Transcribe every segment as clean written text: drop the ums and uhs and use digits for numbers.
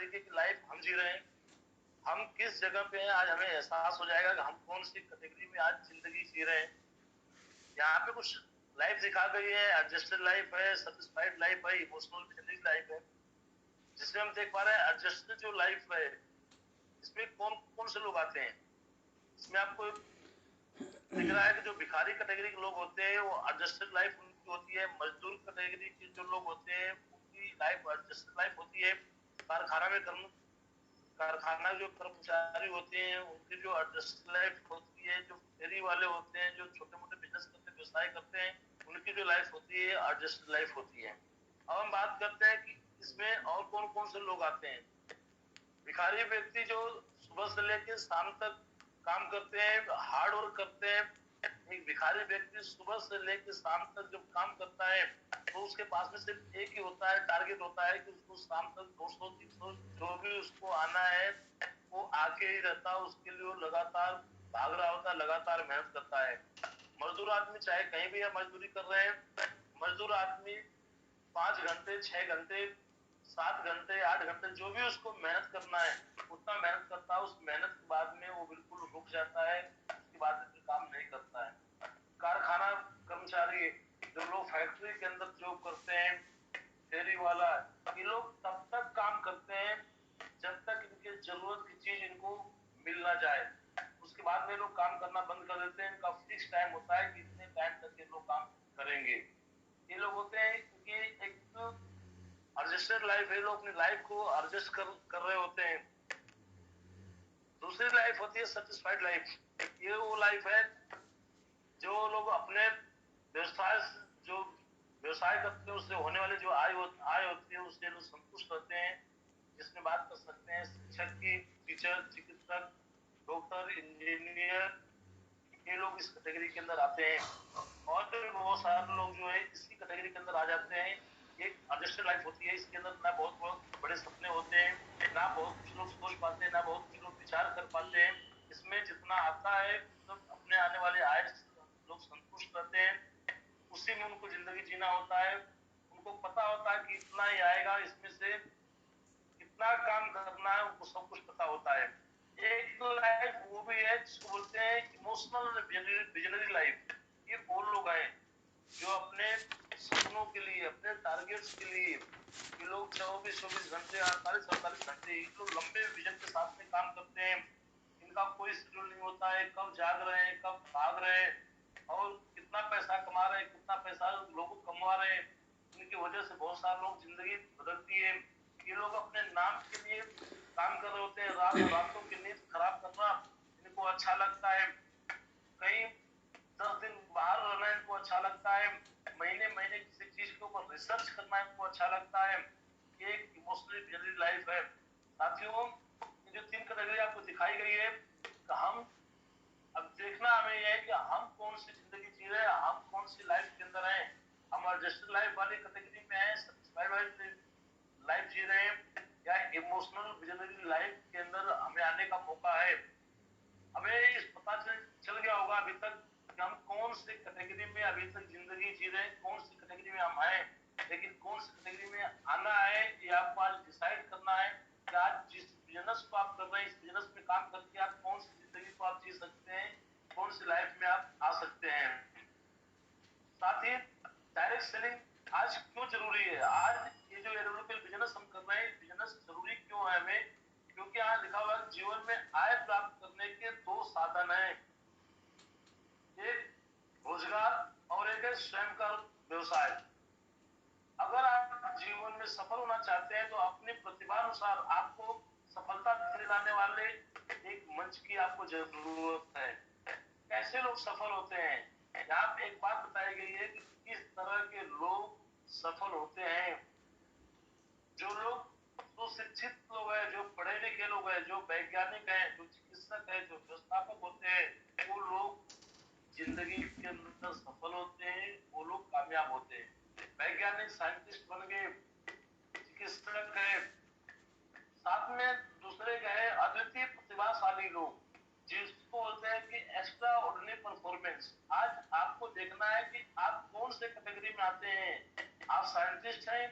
तरीके की लाइफ हम जी रहे हैं, हम किस जगह पे हैं, आज हमें एहसास हो जाएगा कि हम कौन सी कैटेगरी में आज जिंदगी जी रहे हैं। यहाँ पे कुछ लाइफ दिखा गई है, एडजस्टेड लाइफ है, सेटिस्फाइड लाइफ है, इमोशनल विजनरी लाइफ है। जिसमें हम देख पा रहे हैं एडजस्टेड जो लाइफ है, इसमें कौन कौन से लोग आते हैं। इसमें आपको दिख रहा है कि जो भिखारी कैटेगरी के लोग होते हैं वो एडजस्टेड लाइफ उनकी होती है। मजदूर कैटेगरी के जो लोग होते हैं उनकी लाइफ एडजस्टेड लाइफ होती है। कारखाना में कर्म कारखाना जो कर्मचारी होते हैं उनकी जो एडजस्टेड लाइफ होती है। जो फेरी वाले होते हैं, जो छोटे मोटे बिजनेस करते व्यवसाय करते हैं, उनकी जो लाइफ होती है एडजस्टेड लाइफ होती है। अब हम बात करते हैं कि इसमें और कौन कौन से लोग आते हैं। भिखारी व्यक्ति जो सुबह से लेकर शाम तक काम करते हैं, हार्ड वर्क करते हैं। एक भिखारी व्यक्ति सुबह से लेकर शाम तक जब काम करता है तो उसके पास में सिर्फ एक ही होता है, टारगेट होता है कि उसको शाम तक 200-300 जो भी उसको आना है वो आके ही रहता है। उसके लिए वो लगातार भाग रहा होता है, लगातार मेहनत करता है। मजदूर आदमी चाहे कहीं भी मजदूरी कर रहे हैं, मजदूर आदमी 5 घंटे 6 घंटे 7 घंटे 8 घंटे जो भी उसको मेहनत करना है उतना मेहनत करता है। उस मेहनत के बाद में वो बिल्कुल रुक जाता है, उसके बाद में फिर काम नहीं करता है। कारखाना कर्मचारी, जो लोग फैक्ट्री के अंदर जॉब करते हैं, फेरी वाला, ये लोग तब तक काम करते हैं जब तक इनके जरूरत की चीज इनको मिल ना जाए। उसके बाद में लोग काम करना बंद कर देते हैं। इनका फिक्स टाइम होता है कि इतने टाइम तक ये लोग काम करेंगे। ये लोग होते हैं क्योंकि एक एडजस्टेड लाइफ है, लोग अपनी लाइफ को एडजस्ट कर रहे होते हैं। दूसरी लाइफ होती है सेटिस्फाइड लाइफ। ये वो लाइफ है जो लोग अपने व्यवसाय जो व्यवसाय करते हैं उससे होने वाली जो आय होती है उससे लोग संतुष्ट रहते हैं। जिसमें बात कर सकते हैं शिक्षक की, टीचर, चिकित्सक, डॉक्टर, इंजीनियर, ये लोग इस कैटेगरी के अंदर आते हैं। और भी बहुत सारे लोग जो है इसी कैटेगरी के अंदर आ जाते हैं। एक एडजस्टेड लाइफ होती है, इसके अंदर ना बहुत बहुत बड़े सपने होते हैं, ना बहुत कुछ लोग सोच पाते हैं, ना बहुत कुछ लोग विचार कर पाते हैं। इसमें जितना आता है मतलब अपने आने वाले आय से लोग संतुष्ट रहते हैं, उसी में उनको जिंदगी जीना होता है। उनको पता होता है कि इतना ही आएगा, इसमें से कितना काम करना है उनको सब कुछ पता होता है। एक लाइफ वो भी है जिसको बोलते हैं इमोशनल विजनरी लाइफ। ये वो लोग हैं जो अपने सपनों के लिए, अपने टारगेट्स के लिए, ये लोग 24-24 घंटे 48-48 घंटे ये लोग लंबे विजन के साथ में काम करते हैं। इनका कोई शेड्यूल नहीं होता है, कब जाग रहे हैं, कब भाग रहे हैं और कितना पैसा कमा रहे हैं, कितना पैसा लोग कमा रहे हैं। इनकी वजह से बहुत सारे लोग जिंदगी बदलती है। ये लोग अपने नाम के लिए काम कर रहे होते हैं। रातों की नींद खराब करना इनको अच्छा लगता है। कहीं 10 दिन बाहर रहना इनको अच्छा लगता है। महीने महीने किसी चीज के ऊपर रिसर्च करना इनको अच्छा लगता है। ये एक इमोशनली बिजी लाइफ है। साथियों, ये जो 3 कैटेगरी आपको दिखाई गई है कि हम अब देखना हमें यह है कि हम कौन सी जिंदगी जी रहे हैं, हम कौन सी लाइफ के अंदर हैं। हम एडजस्टेड लाइफ वाली कैटेगरी में हैं, सेटिस्फाइड वाली लाइफ जी रहे हैं, या इमोशनल विजनरी लाइफ के अंदर हमें आने का मौका है। हमें इस पता चल गया होगा अभी तक कि हम कौन सी कैटेगरी में अभी तक जिंदगी जी रहे हैं, कौन सी कैटेगरी में हम आए। लेकिन कौन सी कैटेगरी में आना है ये आपको आज डिसाइड करना है कि आज जिस बिजनेस को आप कर रहे हैं इस बिजनेस में काम करके आप कौन सी जिंदगी को आप जी सकते हैं, कौन सी लाइफ में आप आ सकते हैं। साथ ही डायरेक्ट सेलिंग आज क्यों जरूरी है। आज ये जो एरोनॉटिकल बिजनेस हम कर रहे हैं, बिजनेस जरूरी क्यों है हमें, क्योंकि यहाँ लिखा हुआ है जीवन में आय प्राप्त करने के 2 साधन हैं। एक रोजगार और एक है स्वयं का व्यवसाय। अगर आप जीवन में सफल होना चाहते हैं तो अपनी प्रतिभा अनुसार आपको सफलता दिलाने वाले एक मंच की आपको जरूरत है। कैसे लोग सफल होते हैं, यहाँ पे एक बात बताई गई है कि किस तरह के लोग सफल होते हैं। जो लोग सुशिक्षित लोग हैं, जो पढ़े लिखे लोग हैं, जो वैज्ञानिक हैं, जो चिकित्सक हैं, जो व्यवस्थापक होते हैं, वो लोग जिंदगी के अंदर सफल होते हैं, वो लोग कामयाब होते हैं। वैज्ञानिक साइंटिस्ट बन गए, चिकित्सक है, साथ में दूसरे गए अद्वितीय प्रतिभाशाली लोग जिसको बोलते हैं कि एक्स्ट्रा ऑर्डिनरी परफॉर्मेंस। आज आपको देखना है कि आप कौन से कैटेगरी में आते हैं। आप साइंटिस्ट हैं,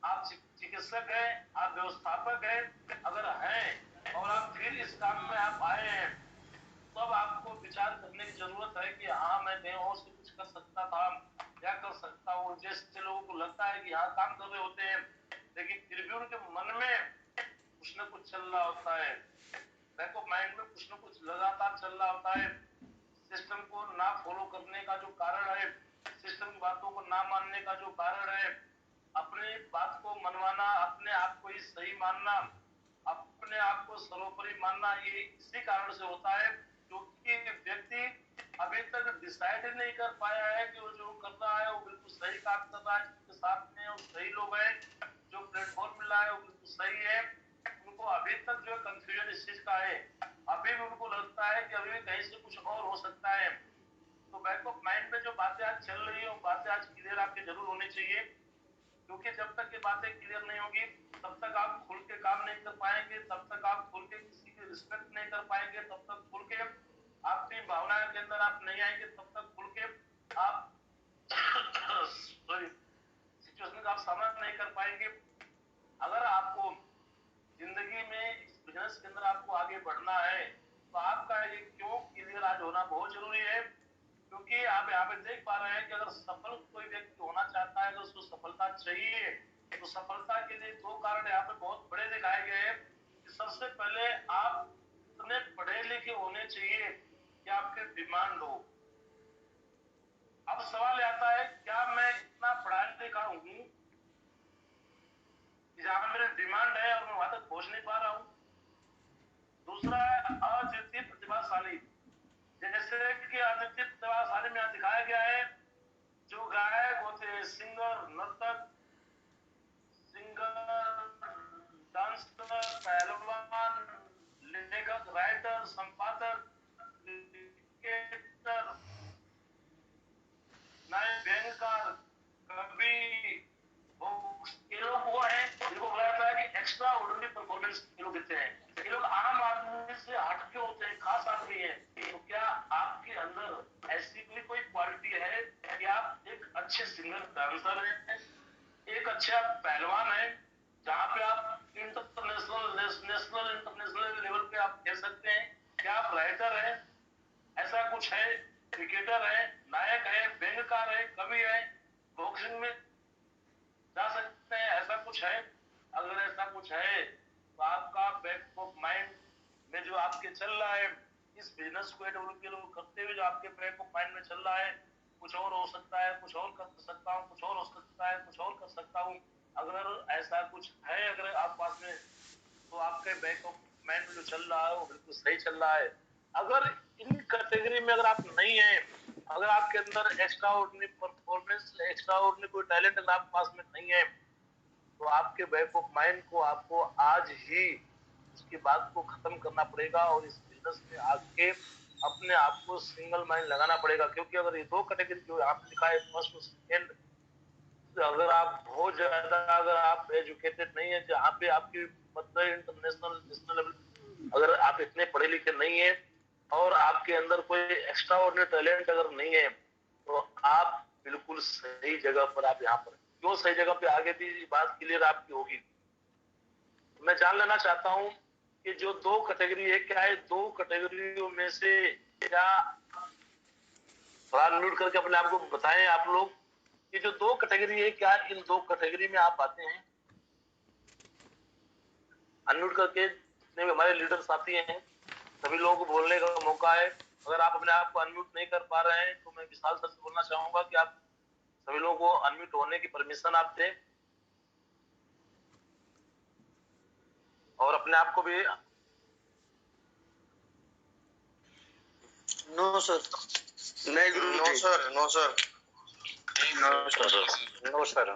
आप चिकित्सक हैं, आप व्यवस्थापक हैं, अगर हैं और आप फिर इस काम में आप आए हैं, तब आपको विचार करने की जरूरत है कि हाँ मैं देहों से कुछ कर सकता था, क्या कर सकता हूँ। जैसे लोगों को लगता है कि हाँ काम कर रहे होते हैं, लेकिन फिर भी उनके मन में कुछ न कुछ चल रहा होता है, बैक ऑफ माइंड में कुछ न कुछ लगातार चल रहा होता है। सिस्टम को ना फॉलो करने का जो कारण है, सिस्टम की बातों को ना मानने का जो कारण है, अपने बात को मनवाना, अपने आप को ही सही मानना, अपने आप को सर्वोपरि मानना, ये इसी कारण से होता है क्योंकि व्यक्ति अभी तक डिसाइड नहीं कर पाया है कि वो जो कर रहा है वो बिल्कुल सही काम कर रहा है, जिसके साथ में वो सही लोग हैं, जो प्लेटफॉर्म मिला है वो बिल्कुल सही है। उनको अभी तक जो कंफ्यूजन इस चीज का है, अभी भी उनको लगता है कि अभी भी कहीं से कुछ और हो सकता है। तो बैक ऑफ माइंड में जो बातें आज चल रही है वो बातें आज क्लियर आपके जरूर होनी चाहिए, क्योंकि जब तक ये बातें क्लियर नहीं होगी तब तक आप खुल के काम नहीं कर पाएंगे, तब तक आप खुल के किसी की रिस्पेक्ट नहीं कर पाएंगे, तब तक खुल के अपनी भावनाओं के अंदर आप नहीं आएंगे, तब तक खुल के आप सिचुएशन का आप सामना नहीं कर पाएंगे। अगर आपको जिंदगी में इस बिजनेस के अंदर आपको आगे बढ़ना है तो आपका ये क्यों क्लियर आज होना बहुत जरूरी है, क्योंकि आप यहाँ पे देख पा रहे हैं कि अगर सफल कोई व्यक्ति होना चाहता है, अगर उसको सफलता चाहिए, तो सफलता के लिए दो कारण यहाँ पे बहुत बड़े दिखाए गए हैं कि सबसे पहले आप इतने पढ़े लिखे होने चाहिए कि आपके डिमांड हो। अब सवाल आता है क्या मैं इतना पढ़ा लिखा हूँ जहां मेरी डिमांड है और मैं वहां तक पहुंच नहीं पा रहा हूँ। दूसरा है अद्वितीय प्रतिभाशाली, जैसे कि अद्वितीय प्रतिभाशाली में दिखाया गया है जो गायक होते हैं, सिंगर, नर्तक, डांसर, पहलवान, लेखक, राइटर, संपादक, क्रिकेटर, नायक, व्यंगकार, कवि, ये लोग वो है जिनको बोला जाता है कि एक्स्ट्रा ऑर्डिनरी परफॉर्मेंस ये लोग देते हैं। ये लोग आम आदमी से हटके होते हैं, खास आदमी है। तो क्या आपके अंदर ऐसी कोई क्वालिटी है कि आप एक अच्छे सिंगर, डांसर हैं, एक अच्छा पहलवान है, जहाँ पे आप इंटरनेशनल, नेशनल, इंटरनेशनल लेवल पे आप खेल सकते हैं? क्या आप राइटर हैं, ऐसा कुछ है, क्रिकेटर है, नायक है, व्यंगकार है, कवि है, बॉक्सिंग में जा सकते हैं, ऐसा कुछ है? अगर ऐसा कुछ है तो आपका बैक ऑफ माइंड में जो आपके चल रहा है, इस बिजनेस को डेवलप करते हुए जो आपके बैक ऑफ माइंड में चल रहा है, कुछ और हो सकता है, कुछ और कर सकता हूँ, कुछ और हो सकता है, कुछ और कर सकता हूँ, अगर ऐसा कुछ है अगर आप पास में, तो आपके बैक ऑफ माइंड में जो चल रहा है वो बिल्कुल सही चल रहा है। अगर इन कैटेगरी में अगर आप नहीं है, अगर आपके अंदर extra ordinary performance, extra ordinary कोई टैलेंट अगर आपके पास में नहीं है, तो आपके बैक ऑफ माइंड को आपको आज ही उसकी बात को खत्म करना पड़ेगा और इस बिजनेस में आके अपने आप को सिंगल माइंड लगाना पड़ेगा। क्योंकि अगर ये दो कैटेगरी जो यहाँ पे लिखा है, फर्स्ट और सेकेंड, अगर आप बहुत ज्यादा, अगर आप एजुकेटेड नहीं है, जहाँ पे आपकी मतलब इंटरनेशनल, नेशनल लेवल, अगर आप इतने पढ़े लिखे नहीं है और आपके अंदर कोई एक्स्ट्रा ऑर्डिनरी टैलेंट अगर नहीं है, तो आप बिल्कुल सही जगह पर, आप यहाँ पर क्यों सही जगह पे आगे भी बात क्लियर आपकी होगी। मैं जान लेना चाहता हूँ कि जो दो कैटेगरी है, क्या है दो कैटेगरियों में से क्या, थोड़ा अनम्यूट करके अपने आप को बताएं आप लोग कि जो दो कैटेगरी है, क्या इन दो कैटेगरी में आप आते हैं? अनम्यूट करके जितने भी हमारे लीडर्स साथी हैं सभी लोगों को बोलने का मौका है। अगर आप अपने आप को अनम्यूट नहीं कर पा रहे हैं तो मैं विशाल सर से बोलना चाहूंगा कि आप सभी लोगों को अनम्यूट होने की परमिशन आप दें और अपने आप को भी। नो सर, नहीं गुरु, no sir, no sir, no sir, no sir, no sir,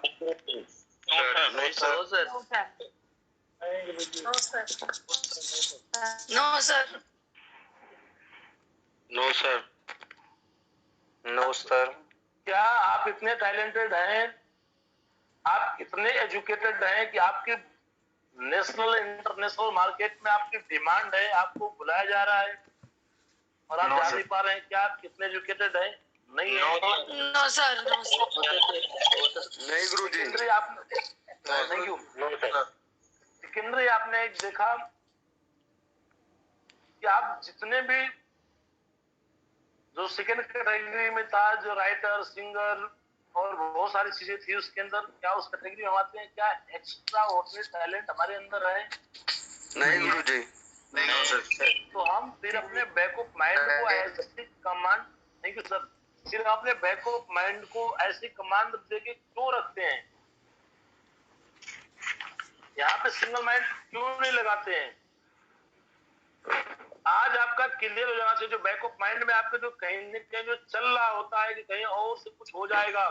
no sir, no sir, no sir. क्या आप इतने टैलेंटेड हैं, आप इतने एजुकेटेड हैं कि आपकी नेशनल, इंटरनेशनल मार्केट में आपकी डिमांड है, आपको बुलाया जा रहा है और आप जा नहीं पा रहे हैं? क्या आप कितने एजुकेटेड हैं? नहीं है। नो सर, नो सर, नहीं गुरु जी। आप थैंक यू। सिकंदर, आपने एक देखा कि आप जितने भी जो सेकंड कैटेगरी में था, जो राइटर, सिंगर और बहुत सारी चीजें थी उसके अंदर, क्या उस कैटेगरी में हम आते हैं? क्या एक्स्ट्रा ऑर्डिनरी टैलेंट हमारे अंदर है? नहीं गुरुजी, नहीं हो सकते। तो हम फिर अपने बैक ऑफ माइंड को ऐसी कमांड, थैंक यू सर, फिर अपने बैक ऑफ माइंड को ऐसी कमांड देके क्यों रखते हैं? यहाँ पे सिंगल माइंड क्यों नहीं लगाते हैं? आज आपका क्लियर हो जाना चाहिए, जो बैक ऑफ माइंड में आपके जो कहीं न कहीं जो चल रहा होता है कि कहीं और से कुछ हो जाएगा।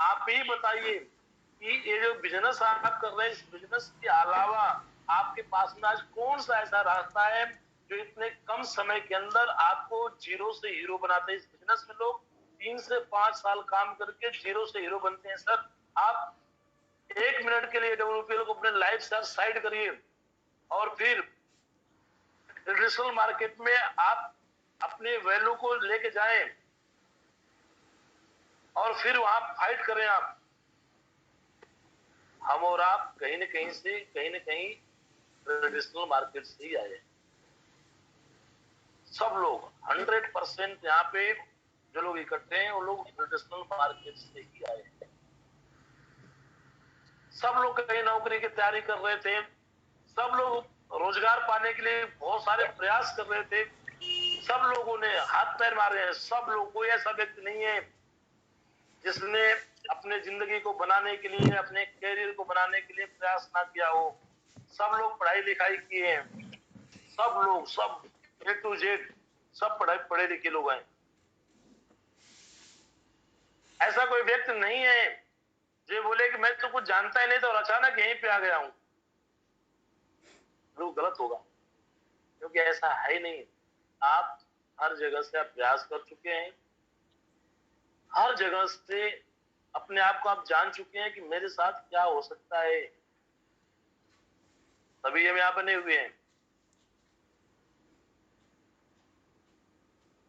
आप ही बताइए कि ये जो बिजनेस आप कर रहे हैं, इस बिजनेस के अलावा आपके पास में आज कौन सा ऐसा रास्ता है जो इतने कम समय के अंदर आपको जीरो से हीरो बनाते हैं? इस बिजनेस में लोग 3 से 5 साल काम करके जीरो से हीरो बनते हैं। सर, आप 1 मिनट के लिए WPL को अपने लाइफ से साइड करिए और फिर ट्रेडिशनल मार्केट में आप अपने वैल्यू को लेके जाएं और फिर वहां फाइट करें। आप, हम और आप कहीं न कहीं ट्रेडिशनल मार्केट से ही आए। सब लोग 100% यहाँ पे जो लोग इकट्ठे हैं वो लोग ट्रेडिशनल मार्केट से ही आए। सब लोग कहीं नौकरी की तैयारी कर रहे थे, सब लोग रोजगार पाने के लिए बहुत सारे प्रयास कर रहे थे, सब लोगों ने हाथ पैर मारे हैं। सब लोग, कोई ऐसा व्यक्ति नहीं है जिसने अपने जिंदगी को बनाने के लिए, अपने कैरियर को बनाने के लिए प्रयास ना किया हो। सब लोग पढ़ाई लिखाई किए हैं, सब लोग, सब A to Z सब पढ़े लिखे लोग हैं। ऐसा कोई व्यक्ति नहीं है जो बोले कि मैं तो कुछ जानता ही नहीं था और अचानक यहीं पे आ गया हूं। वो गलत होगा, क्योंकि ऐसा है ही नहीं। आप हर जगह से आप प्रयास कर चुके हैं, हर जगह से अपने आप को आप जान चुके हैं कि मेरे साथ क्या हो सकता है, तभी हम यहाँ बने हुए हैं।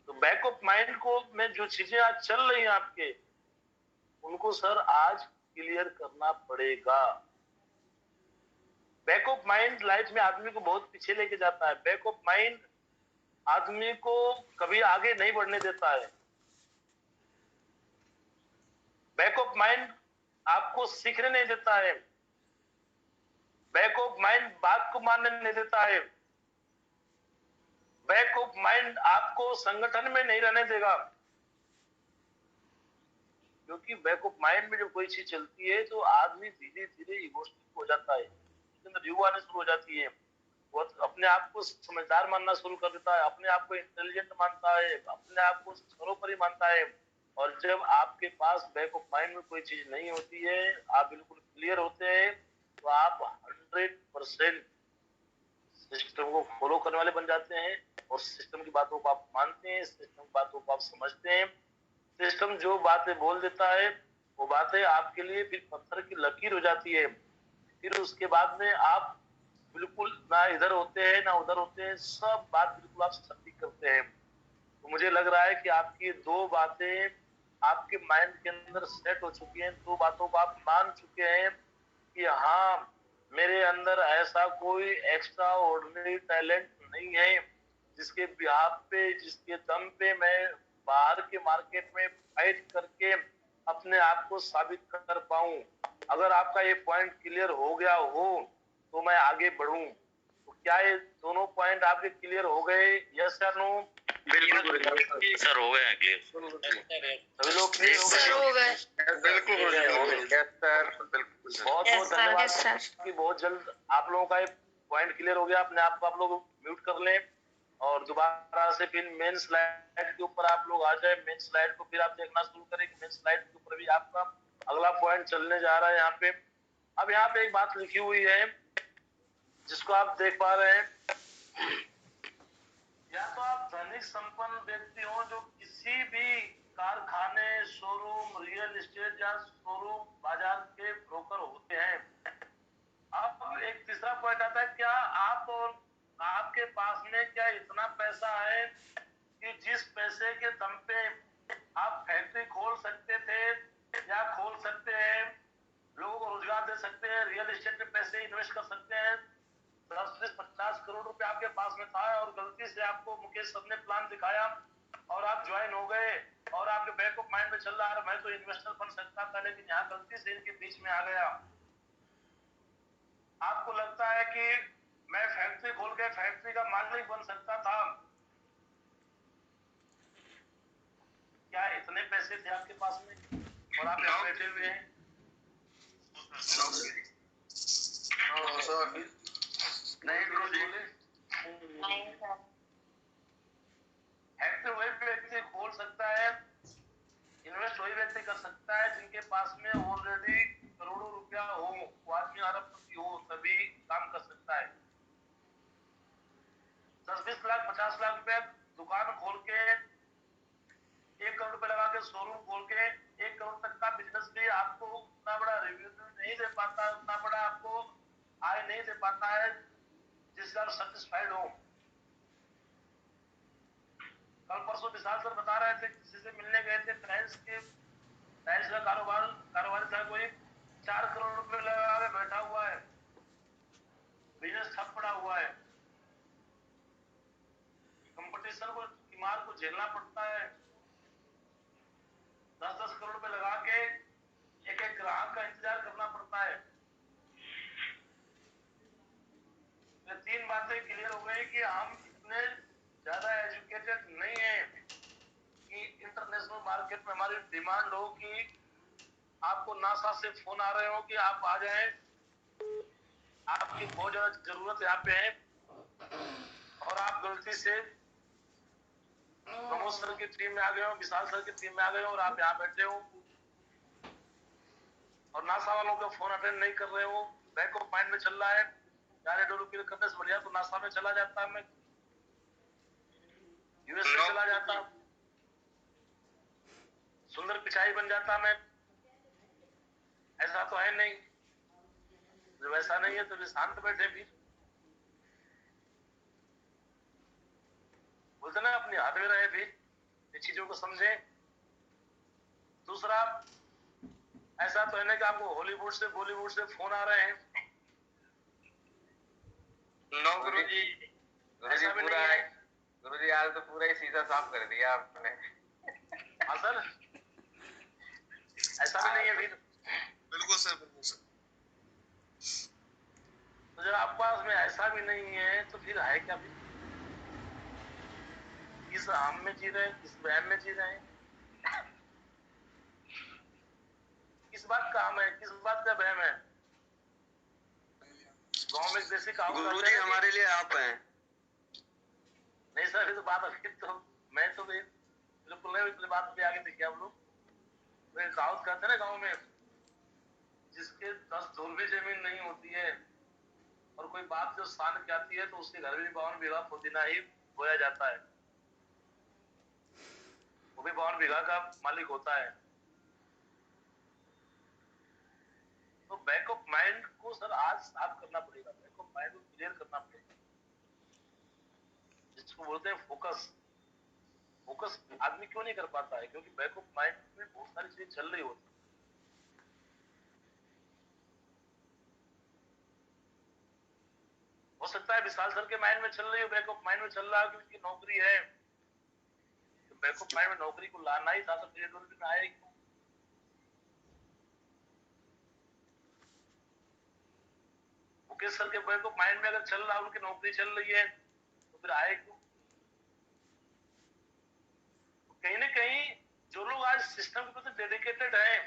तो बैक ऑफ माइंड को में जो चीजें आज चल रही हैं आपके, उनको सर आज क्लियर करना पड़ेगा। बैक ऑफ माइंड लाइफ में आदमी को बहुत पीछे लेके जाता है। बैक ऑफ माइंड आदमी को कभी आगे नहीं बढ़ने देता है। बैक ऑफ माइंड आपको सीखने नहीं देता है। बैक ऑफ माइंड बात को मानने नहीं देता है। बैक ऑफ माइंड आपको संगठन में नहीं रहने देगा, क्योंकि बैक ऑफ माइंड में जब कोई चीज चलती है तो आदमी धीरे धीरे इमोशनल हो जाता है, उसके अंदर युवा आने शुरू हो जाती है। वो अपने आप को समझदार मानना शुरू कर देता है, अपने आप को इंटेलिजेंट मानता है, अपने आप को सर्वोपरि मानता है। और जब आपके पास बैक ऑफ माइंड में कोई चीज नहीं होती है, आप बिल्कुल क्लियर होते हैं, तो आप 100% सिस्टम को फॉलो करने वाले बन जाते हैं और सिस्टम की बातों को आप मानते हैं, सिस्टम की बातों को आप समझते हैं। सिस्टम जो बातें बोल देता है वो बातें आपके लिए फिर पत्थर की लकीर हो जाती है। फिर उसके बाद में आप बिल्कुल ना इधर होते हैं ना उधर होते हैं, सब बात बिल्कुल आप सटीक करते हैं। तो मुझे लग रहा है कि आपकी दो बातें आपके माइंड के अंदर सेट हो चुकी हैं, दो बातों को आप मान चुके हैं कि हाँ, मेरे अंदर ऐसा कोई एक्स्ट्रा ऑर्डिनरी टैलेंट नहीं है जिसके बिहाफ पे, जिसके दम पे मैं बाहर के मार्केट में फाइट करके अपने आप को साबित कर पाऊं। अगर आपका ये पॉइंट क्लियर हो गया हो तो मैं आगे बढ़ूं। तो क्या ये दोनों पॉइंट आपके क्लियर हो गए? यस या नो? बिल्कुल सर, हो गए हैं क्लियर? सभी लोग क्लियर हो सर हो गए। बिल्कुल बहुत बहुत धन्यवाद कि बहुत जल्द आप लोगों का ये पॉइंट क्लियर हो गया। अपने आप को आप लोग म्यूट कर लें और दोबारा से फिर मेन स्लाइड के ऊपर आप लोग आ जाए। मेन स्लाइड को फिर आप देखना शुरू करें कि मेन स्लाइड के ऊपर भी आपका अगला पॉइंट चलने जा रहा है। यहाँ पे अब यहाँ पे एक बात लिखी हुई है जिसको आप देख पा रहे हैं। या तो आप धनिक संपन्न व्यक्ति हो जो किसी भी कारखाने, शोरूम, रियल एस्टेट या शोरूम बाजार के ब्रोकर होते हैं। अब एक तीसरा पॉइंट आता है, क्या आप और आपके पास में क्या इतना पैसा है कि जिस पैसे के दम पे आप फैक्ट्री खोल सकते थे या खोल सकते हैं, लोगों को रोजगार दे ले सकते हैं, रियल एस्टेट में पैसे इन्वेस्ट कर सकते हैं। 10-50 करोड़ रुपए आपके पास में था और गलती से आपको मुकेश सर ने प्लान दिखाया और आप ज्वाइन हो गए और आपके बैक ऑफ माइंड में चल रहा है मैं तो इन्वेस्टर बन सकता था, लेकिन यहाँ गलती से इनके बीच में आ गया। आपको लगता है कि मैं फैक्ट्री खोल के फैक्ट्री का मालिक बन सकता था, क्या इतने पैसे थे आपके पास में और आप यहाँ बैठे हुए हैं? नहीं गुरुजी, फैक्ट्री वही व्यक्ति खोल सकता है, इन्वेस्ट वही व्यक्ति कर सकता है जिनके पास में ऑलरेडी करोड़ों रुपया हो, वो आदमी अरबपति हो, तभी काम कर सकता है। 10-20 लाख 50 लाख रुपया दुकान खोल के 1 करोड़ रुपए लगा के शोरूम खोल के 1 करोड़ तक का बिजनेस भी आपको उतना बड़ा रेवेन्यू नहीं दे पाता, उतना बड़ा आपको आय नहीं दे पाता है जिससे आप सेटिस्फाइड हो। कल परसों विशाल सर बता रहे थे, किसी से मिलने गए थे, टाइल्स का कारोबार था, कोई 4 करोड़ रुपए लगा के बैठा हुआ है, बिजनेस ठप पड़ा हुआ है, कंपटीशन को की मार को झेलना पड़ता है। 10-10 करोड़ रुपए लगा के एक एक ग्राहक का इंतजार करना पड़ता है। ये 3 बातें क्लियर हो गई कि हम इतने ज्यादा एजुकेटेड नहीं है कि इंटरनेशनल मार्केट में हमारी डिमांड हो कि आपको नासा से फोन आ रहे हो कि आप आ जाएं, आपकी बहुत ज्यादा जरूरत यहाँ पे है और आप गलती से प्रमोद सर की टीम में आ गए हो, विशाल सर की टीम में आ गए हो और आप यहाँ बैठे हो और नासा वालों का फोन अटेंड नहीं कर रहे हो, बैक ऑफ माइंड में चल रहा है यार $1 करने से बढ़िया तो नासा में चला जाता, मैं यूएस में चला जाता, सुंदर पिचाई बन जाता मैं। ऐसा तो है नहीं, जब ऐसा नहीं है तो शांत बैठे भी, बोलते ना अपनी हाथ में रहे भी, ये चीजों को समझे। दूसरा, ऐसा तो है ना कि आपको हॉलीवुड से बॉलीवुड से फोन आ रहे हैं? नो गुरुजी, ऐसा भी नहीं है गुरुजी, आज तो पूरा ही शीशा साफ कर दिया आपने। हाँ सर, ऐसा भी नहीं है फिर। बिल्कुल सर, बिल्कुल सर। तो जब आपके पास में ऐसा भी नहीं है तो फिर है क्या? फिर किस आम में जी रहे हैं, किस वहम में जी रहे हैं, किस बात का आम है, किस बात का वहम है? गांव में जैसे गुरुजी हमारे लिए आप हैं। नहीं सर, ये तो बात अभी तो मैं तो बिल्कुल नहीं, इतनी बात भी आगे देखिए आप लोग। वे कहावत कहते हैं ना गांव में, जिसके 10 धूल भी जमीन नहीं होती है और कोई बात जो शान की आती है तो उसके घर में 52 बीघा पुदीना ही बोया जाता है, वो भी 52 बीघा का मालिक होता है। तो बैक ऑफ माइंड को सर आज साफ करना पड़ेगा, बैक ऑफ माइंड को क्लियर करना पड़ेगा, जिसको बोलते हैं फोकस। फोकस आदमी क्यों नहीं कर पाता है? क्योंकि बैक ऑफ माइंड में बहुत सारी चीजें चल रही होती है। हो सकता है विशाल सर के माइंड में चल रही हो, बैक ऑफ माइंड में चल रहा है कि उनकी नौकरी है, तो बैक ऑफ माइंड में नौकरी को लाना ही था, तो फिर $1 में आएगी। मुकेश सर के बैक ऑफ माइंड में अगर चल रहा है, उनकी नौकरी चल रही है, तो फिर आए क्यों? तो कहीं ना कहीं जो लोग आज सिस्टम के प्रति डेडिकेटेड हैं,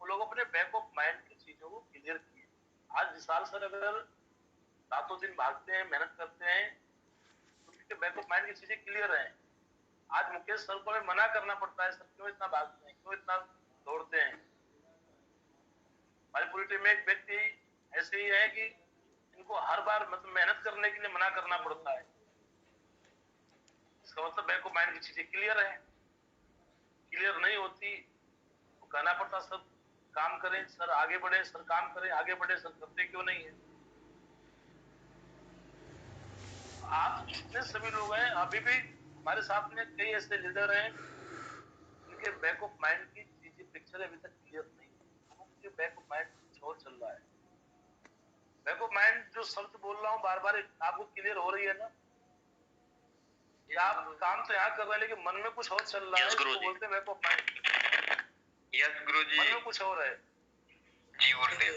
वो लोग अपने बैक ऑफ माइंड की चीजों को क्लियर किए। आज विशाल सर अगर रातों दिन भागते हैं, मेहनत करते हैं, तो उनके बैक ऑफ माइंड की चीजें क्लियर हैं। आज मुकेश सर को हमें मना करना पड़ता है, सर क्यों इतना भागते हैं, क्यों इतना दौड़ते हैं। हमारी पूरी टीम में एक व्यक्ति ऐसे ही है कि इनको हर बार मतलब मेहनत करने के लिए मना करना पड़ता है। इसका मतलब बैक ऑफ माइंड की चीजें क्लियर है। क्लियर नहीं होती तो कहना पड़ता सर काम करें, सर आगे बढ़े, सर काम करें, आगे बढ़े, सर करते क्यों नहीं है? आप जितने सभी लोग हैं, अभी भी हमारे साथ में कई ऐसे लीडर हैं जिनके बैक ऑफ माइंड की चीजें पिक्चर अभी तक क्लियर नहीं है। उनके बैक ऑफ माइंड और चल रहा है। बैक ऑफ माइंड जो शब्द बोल रहा हूँ बार बार आपको क्लियर हो रही है ना? ये आप काम तो यहाँ कर रहे हैं लेकिन मन में कुछ और चल रहा है, इसको बोलते हैं बैक ऑफ माइंड। यस गुरुजी। मन में कुछ और है जी गुरुदेव,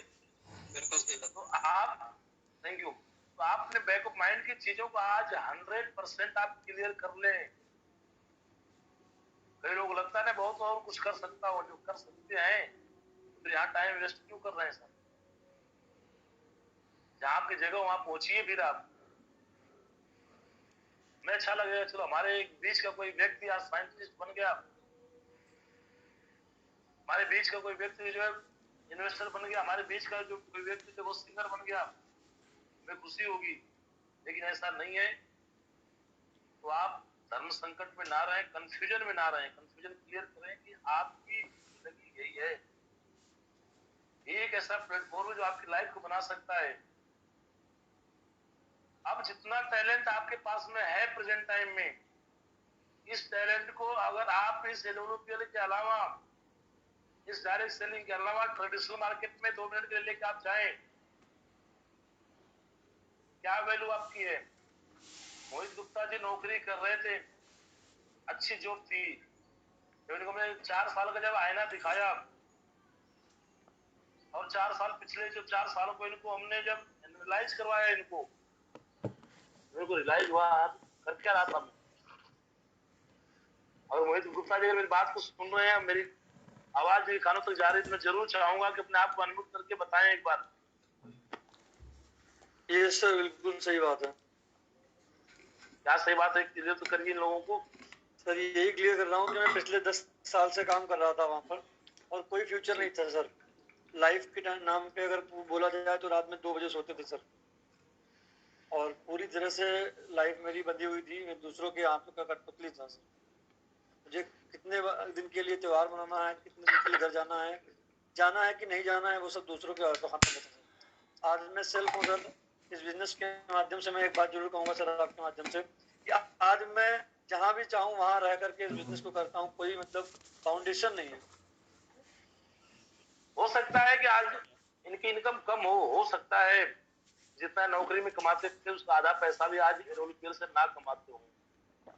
बिल्कुल सही। तो आप, थैंक यू, तो आपने बैक ऑफ माइंड की चीजों को आज 100% आप क्लियर कर ले। कई लोग लगता है बहुत और कुछ कर सकता हो, जो कर सकते हैं तो यहाँ टाइम वेस्ट क्यों कर रहे हैं सर? जहाँ आपकी जगह वहां पहुंचिए। फिर आप मैं अच्छा लगेगा, चलो हमारे बीच का कोई व्यक्ति आज साइंटिस्ट बन गया, हमारे बीच का कोई व्यक्ति जो है इन्वेस्टर बन गया, हमारे बीच का जो कोई व्यक्ति जो वो सिंगर बन गया, हमें खुशी होगी। लेकिन ऐसा नहीं है। तो आप धर्म संकट में ना रहें, कंफ्यूजन में ना रहें, कंफ्यूजन क्लियर करें कि आपकी जिंदगी यही है। ये एक ऐसा प्लेटफॉर्म है जो आपकी लाइफ को बना सकता है। अब जितना टैलेंट आपके पास में है प्रेजेंट टाइम में, इस टैलेंट को अगर आप इस LWPL के अलावा, इस डायरेक्ट सेलिंग के अलावा ट्रेडिशनल मार्केट में 2 मिनट के लिए लेके आप जाएं, क्या वैल्यू आपकी है? मोहित गुप्ता जी नौकरी कर रहे थे, अच्छी जॉब थी, इनको मैंने 4 साल का जब आईना दिखाया और 4 साल पिछले जो 4 सालों को इनको हमने जब एनालाइज करवाया, इनको मेरे को रियलाइज हुआ कर क्या रहा था मैं। और मोहित गुप्ता जी अगर मेरी बात को सुन रहे हैं, मेरी आवाज मेरे कानों तक जा रही है, तो मैं जरूर चाहूंगा कि अपने आप को अनम्यूट करके बताएं एक बार। ये सर बिल्कुल सही बात है। क्या सही बात है? क्लियर तो करिए इन लोगों को। सर यही क्लियर कर रहा हूँ कि मैं पिछले 10 साल से काम कर रहा था वहाँ पर और कोई फ्यूचर नहीं था सर। लाइफ के नाम पे अगर बोला जाए तो रात में 2 बजे सोते थे सर, और पूरी तरह से लाइफ मेरी बंधी हुई थी, मैं दूसरों के हाथ का कठपुतली था सर। मुझे कितने दिन के लिए त्योहार मनाना है, कितने दिन के लिए घर जाना है कि नहीं जाना है, वो सब दूसरों के हाथ में था। आज मैं सेल्फ हूँ सर। इस बिजनेस के माध्यम से मैं एक बात जरूर कहूँगा सर आपके माध्यम से कि आज मैं जहाँ भी चाहूँ वहाँ रह करके इस बिजनेस को करता हूँ। कोई मतलब फाउंडेशन नहीं है। हो सकता है कि आज इनकी इनकम कम हो सकता है जितना नौकरी में कमाते थे उसका आधा पैसा भी आज LWPL से ना कमाते हो।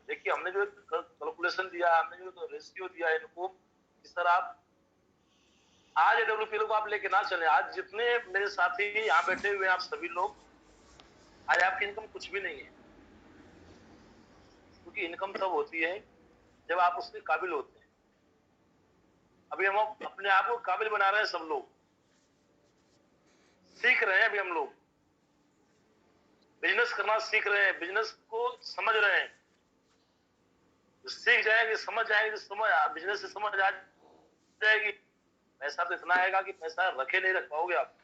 देखिए हमने जो कैलकुलेशन दिया, हमने जो रेशियो दिया इनको, इस तरह आप आज LWPL को आप लेके ना चले। आज जितने मेरे साथी यहाँ बैठे हुए हैं आप सभी लोग, आज आपकी इनकम कुछ भी नहीं है, क्योंकि इनकम तब होती है जब आप उसके काबिल होते हैं। अभी हम अपने आप को काबिल बना रहे हैं, सब लोग सीख रहे हैं। अभी हम लोग बिजनेस करना सीख रहे हैं, बिजनेस को समझ रहे हैं। सीख जाएंगे, समझ जाएंगे, समझ बिजनेस से समझ आ जाएगी। पैसा तो इतना आएगा कि पैसा रखे नहीं रख पाओगे आप।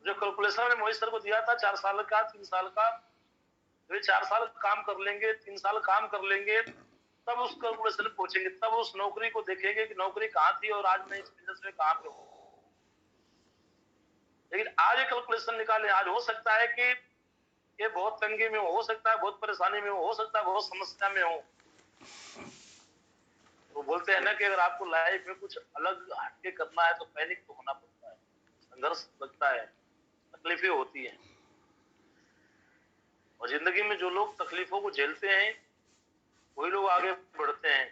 जो कैलकुलेशन मैंने मोहित सर को दिया था 4 साल का, 3 साल का, तो 4 साल काम कर लेंगे, 3 साल काम कर लेंगे, तब उस कैलकुलेशन में पहुंचेंगे, तब उस नौकरी को देखेंगे कि नौकरी कहाँ थी और आज मैं इस बिजनेस में कहाँ पे हूँ। लेकिन आज ये कैलकुलेशन निकाले, आज हो सकता है कि ये बहुत तंगी में हो सकता है बहुत परेशानी में हो सकता है बहुत समस्या में हो। तो बोलते हैं ना कि अगर आपको लाइफ में कुछ अलग हटके करना है तो पैनिक तो होना पड़ता है, संघर्ष लगता है, तकलीफें होती हैं। और जिंदगी में जो लोग तकलीफों को झेलते हैं वही लोग आगे बढ़ते हैं।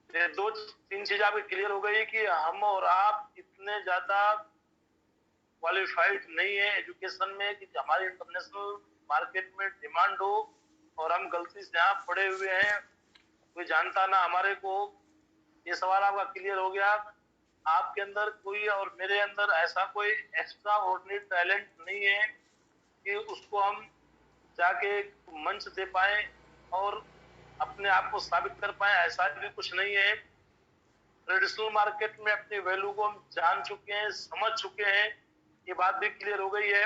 ये 2-3 चीज आपकी क्लियर हो गई कि हम और आप इतने ज्यादा क्वालिफाइड नहीं है एजुकेशन में कि हमारी इंटरनेशनल मार्केट में डिमांड हो, और हम गलती से यहाँ पड़े हुए हैं, कोई जानता ना हमारे को। ये सवाल आपका क्लियर हो गया। आपके अंदर कोई और मेरे अंदर ऐसा कोई एक्स्ट्रा ऑर्डिनरी टैलेंट नहीं है कि उसको हम जाके मंच दे पाए और अपने आप को साबित कर पाए, ऐसा भी कुछ नहीं है। ट्रेडिशनल मार्केट में अपनी वैल्यू को हम जान चुके हैं, समझ चुके हैं, ये बात भी क्लियर हो गई है।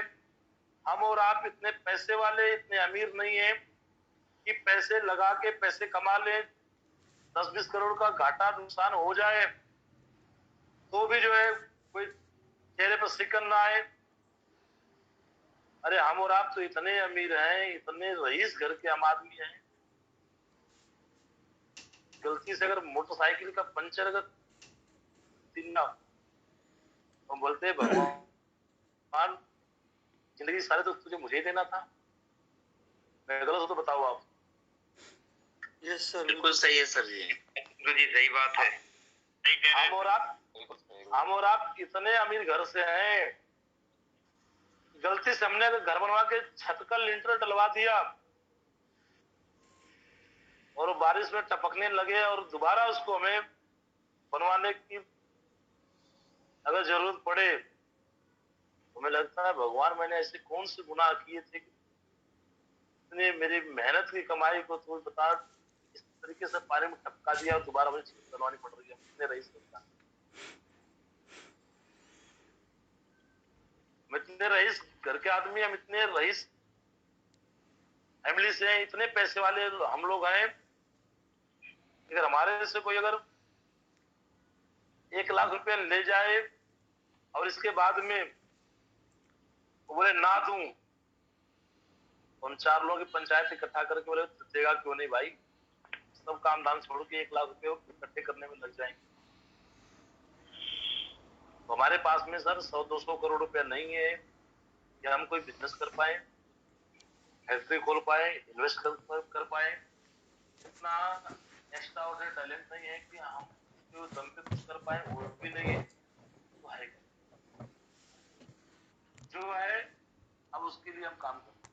हम और आप इतने पैसे वाले, इतने अमीर नहीं है कि पैसे लगा के पैसे कमा ले, 10-20 करोड़ का घाटा नुकसान हो जाए तो भी जो है कोई चेहरे पर सिकन ना आए। अरे हम और आप तो इतने अमीर हैं, इतने रईस घर के हम आदमी हैं, गलती गलती से अगर मोटरसाइकिल का पंचर अगर तीनना, तो बोलते हैं भगवान जिंदगी सारे तो तुझे मुझे ही देना था। मैं गलत हो तो बताओ आप। यस सर, बिल्कुल सही है सर जी। बिल्कुल जी, सही बात है। हम और आप इतने अमीर घर से हैं, गलती से हमने घर बनवा के छत का लिंटर डलवा दिया और बारिश में टपकने लगे और दोबारा उसको हमें बनवाने की अगर जरूरत पड़े, तो हमें लगता है भगवान मैंने ऐसे कौन से गुनाह किए थे कि इतने मेरी मेहनत की कमाई को तू बता इस तरीके से पानी में टपका दिया और दोबारा मुझे छत बनवानी पड़ रही है। इतने रईस होता, हम इतने रईस घर के आदमी, हम इतने रईस फैमिली से हैं, इतने पैसे वाले हम लोग हैं, अगर हमारे से कोई अगर 1 लाख रुपया ले जाए और इसके बाद में बोले ना दूं, हम 4 लोगों की पंचायत इकट्ठा करके बोले देगा क्यों नहीं भाई, सब काम धाम छोड़ के 1 लाख रुपए इकट्ठे करने में लग जाएंगे। तो हमारे पास में सर 100-200 करोड़ रुपया नहीं है कि हम कोई बिजनेस कर पाए, फैक्ट्री खोल पाए, इन्वेस्ट कर पाए। इतना एक्स्ट्रा ऑर्डिनरी टैलेंट नहीं है कि हम उसके दम पे कुछ कर पाए, वो भी नहीं है। तो है जो है, अब उसके लिए हम काम करते हैं।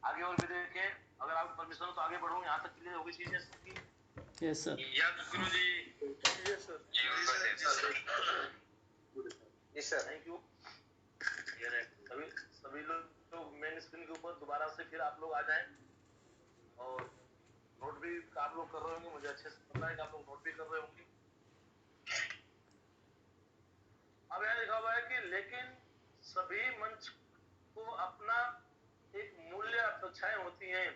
आगे और भी देखें, अगर आपकी परमिशन हो तो आगे बढ़ूं, यहाँ तक क्लियर होगी चीजें सबकी। Yes sir. यस गुरुजी। Yes sir. जी सर। Thank you. सभी लोग मेन स्क्रीन के ऊपर दोबारा से फिर आप लोग आ जाएं और नोट भी आप लोग कर रहे होंगे, मुझे अच्छे से पता है कि आप लोग नोट भी कर रहे होंगे। अब यहाँ लिखा हुआ है कि लेकिन सभी मंच को अपना एक मूल्य अपेक्षाएं होती हैं।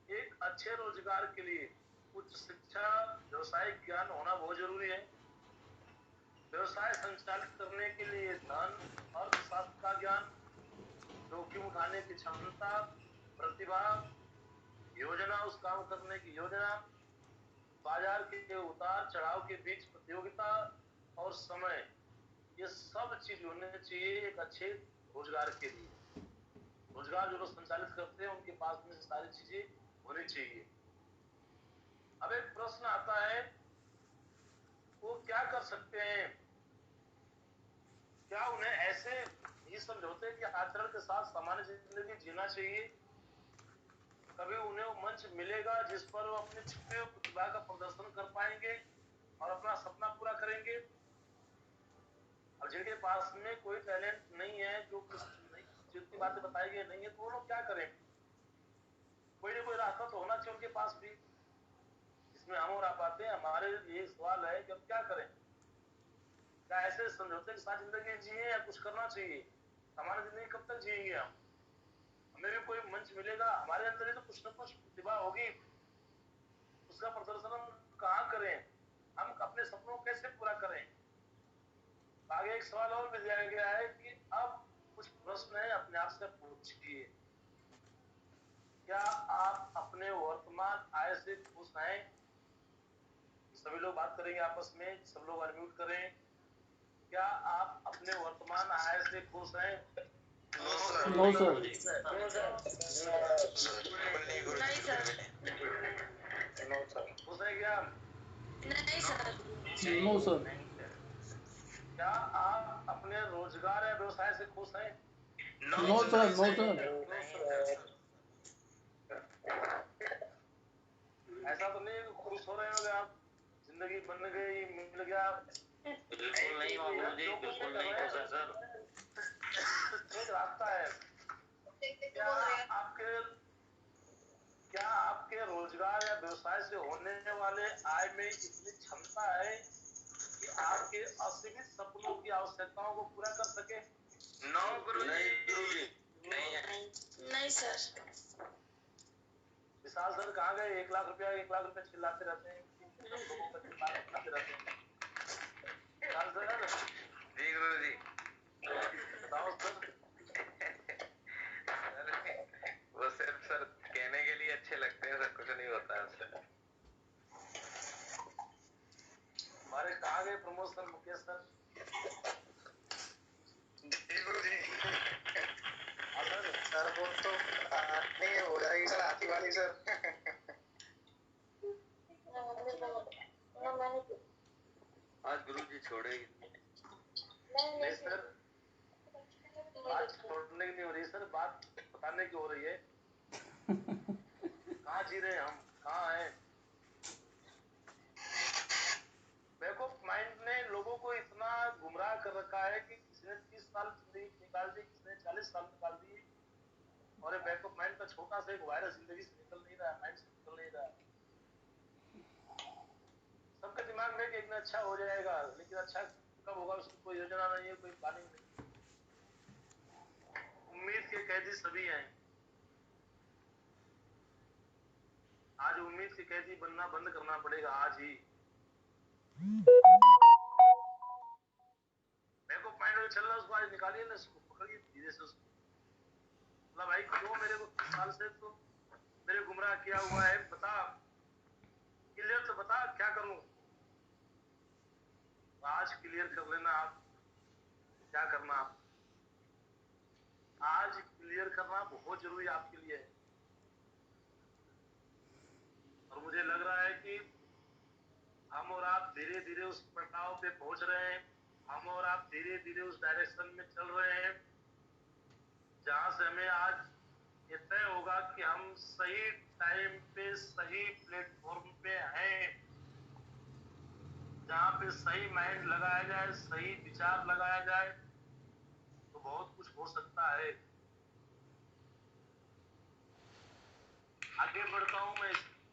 एक अच्छे रोजगार के लिए उच्च शिक्षा, व्यवसायिक ज्ञान होना बहुत जरूरी है। व्यवसाय संचालित करने के लिए धन, अर्थशास्त्र का ज्ञान, जोखिम उठाने की क्षमता, प्रतिभा, योजना, उस काम करने की योजना, बाजार के उतार चढ़ाव के बीच प्रतियोगिता और समय, ये सब चीज होने चाहिए एक अच्छे रोजगार के लिए। रोजगार जो लोग संचालित करते हैं उनके पास में सारी चीजें होनी चाहिए। अब एक प्रश्न आता है, वो क्या कर सकते हैं? क्या उन्हें ऐसे ही समझौते के आचरण के साथ सामान्य जिंदगी जीना चाहिए? कभी उन्हें वो मंच मिलेगा जिस पर वो अपने छिपे हुए प्रतिभा का प्रदर्शन कर पाएंगे और अपना सपना पूरा करेंगे? और जिनके पास में कोई टैलेंट नहीं है, जितनी बातें बताई गई नहीं है, तो वो लोग क्या करें? कोई ना कोई रास्ता तो होना चाहिए उनके पास भी, इसमें हम और आप आते हैं। हमारे लिए सवाल है कि हम क्या करें? क्या ऐसे समझौते के साथ जिंदगी जिए या कुछ करना चाहिए? हमारी जिंदगी कब तक जिएंगे हम? हमें भी कोई मंच मिलेगा, हमारे अंदर ही तो कुछ न कुछ प्रतिभा होगी, उसका प्रदर्शन हम कहाँ करें? हम अपने सपनों को कैसे पूरा करें? आगे एक सवाल और भी दिया गया है कि अब कुछ प्रश्न है, अपने आप से पूछिए, क्या आप अपने वर्तमान आय से खुश हैं? सभी लोग बात करेंगे आपस में, सब लोग अनम्यूट करें। क्या आप अपने वर्तमान आय से खुश हैं? No sir. नहीं सर। खुश है क्या? नहीं सर। No sir. क्या आप अपने रोजगार या व्यवसाय से खुश हैं? No sir. No sir. ऐसा तो नहीं खुश हो रहे होंगे आप, जिंदगी बन गई, मिल गया? बिल्कुल नहीं बाबू जी, बिल्कुल नहीं खुश है सर। एक रास्ता है। क्या आपके रोजगार या व्यवसाय से होने वाले आय में इतनी क्षमता है कि आपके असीमित सपनों की आवश्यकताओं को पूरा कर सके? नो गुरुजी। नहीं सर। विशाल सर कहाँ गए? 1 लाख रुपया चिल्लाते रहते हैं, लोगों का दिमाग खाते रहते हैं। विशाल सर। जी गुरुजी। बताओ सर। वो सिर्फ सर कहने के लिए अच्छे लगते हैं सर, कुछ नहीं होता है सर। सर। जी गुरुजी। हाँ सर। सर वो तो नहीं हो जाएगी सर, आती वाली सर। आज गुरुजी छोड़ेगी नहीं सर, बात छोड़ने की नहीं हो रही सर, बात बताने की हो रही है। कहाँ जी रहे हैं हम, कहाँ हैं? बैक ऑफ माइंड ने लोगों को इतना गुमराह कर रखा है कि किसी ने 30 साल जिंदगी निकाल दी, किसी ने 40 साल निकाल दिए, और ये बैक ऑफ माइंड का छोटा सा एक वायरस जिंदगी से निकल नहीं रहा है, माइंड से निकल नहीं रहा है। सबके दिमाग में कि एक दिन अच्छा हो जाएगा, लेकिन अच्छा कब होगा उसकी कोई योजना नहीं है, कोई प्लानिंग नहीं। उम्मीद के कैदी सभी हैं। आज उम्मीद के कैदी बनना बंद करना पड़ेगा आज ही। बैक ऑफ माइंड चल रहा है, उसको आज निकालिए ना, उसको पकड़िए धीरे से उसको। मतलब भाई क्यों मेरे को 30 साल से तो मेरे गुमराह किया हुआ है, बता क्लियर तो बता क्या करूं। आज क्लियर कर लेना आप क्या करना। आप आज क्लियर करना बहुत जरूरी आपके लिए है। और मुझे लग रहा है कि हम और आप धीरे धीरे उस पड़ाव पे पहुंच रहे हैं। हम और आप धीरे धीरे उस डायरेक्शन में चल रहे हैं जहां से हमें आज ये तय होगा कि हम सही टाइम पे सही प्लेटफॉर्म पे हैं, जहां पे सही माइंड लगाया जाए, सही विचार लगाया जाए तो बहुत कुछ हो सकता है। आगे बढ़ता हूं मैं।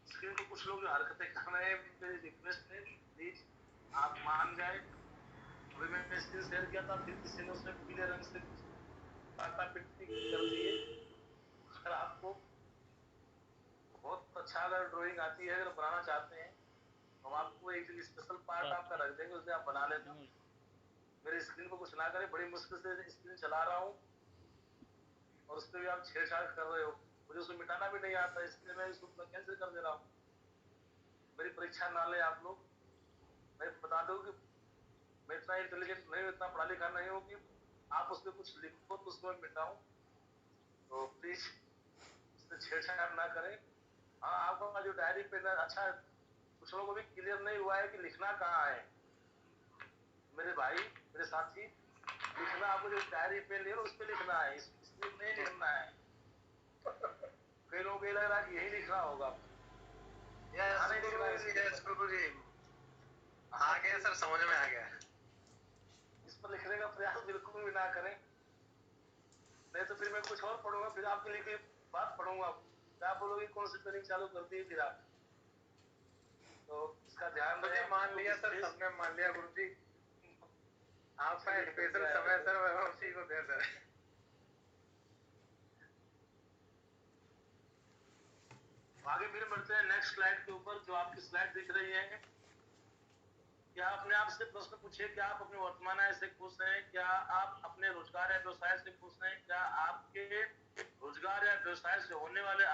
स्क्रीन को कुछ लोग जो हरकतें कर रहे हैं, मेरी रिक्वेस्ट है प्लीज आप मान जाए। अभी मैंने स्क्रीन शेयर किया था, फिर किसी ने उसमें पीले रंग से कुछ पाटा पिट्टी कर दी है। अगर आपको बहुत अच्छा अगर ड्राइंग आती है, अगर बनाना चाहते हैं तो हम आपको एक स्पेशल पार्ट आपका रख देंगे, उसमें आप बना लेना। मेरी स्क्रीन को कुछ ना करें, बड़ी मुश्किल से स्क्रीन चला रहा हूँ और उस पर भी आप छेड़छाड़ कर रहे हो। मुझे उसको मिटाना भी नहीं आता, इसलिए मैं उसको कैंसिल कर दे रहा हूँ। मेरी परीक्षा ना ले आप लोग। मैं बता दूं कि मैं इतना इंटेलिजेंट नहीं हूँ, इतना पढ़ा लिखा नहीं हूँ कि आप उस पर कुछ लिखो तो उसको मैं मिटाऊं। तो प्लीज इससे छेड़छाड़ ना करें। हाँ, आपका जो डायरी पे ना, अच्छा कुछ लोगों को भी क्लियर नहीं हुआ है कि लिखना कहाँ है। मेरे भाई, मेरे साथी, लिखना आपको जो डायरी पे ले उस पे लिखना है, इसमें नहीं लिखना है। कई लोगों को ये लग रहा है कि यही लिखना होगा। यस गुरुजी, आ गया सर, समझ में आ गया। इस पर लिखने का प्रयास बिल्कुल भी ना करें, नहीं तो फिर मैं कुछ और पढ़ूंगा, फिर आपके लिखी बात पढ़ूंगा, क्या बोलोगे कौन सी ट्रेनिंग चालू कर दी फिर आप। तो इसका ध्यान रहे। मान लिया सर, सबने मान लिया गुरुजी। आपका स्पेशल समय सर, मैं उसी को दे सर। आगे फिर बढ़ते हैं नेक्स्ट स्लाइड के ऊपर। जो आपकी स्लाइड दिख रही है, क्या अपने आप से प्रश्न पूछिए, क्या आप अपने वर्तमान आय से खुश हैं? क्या आप अपने रोजगार या व्यवसाय से खुश हैं? क्या आपके रोजगार या व्यवसाय से होने वाले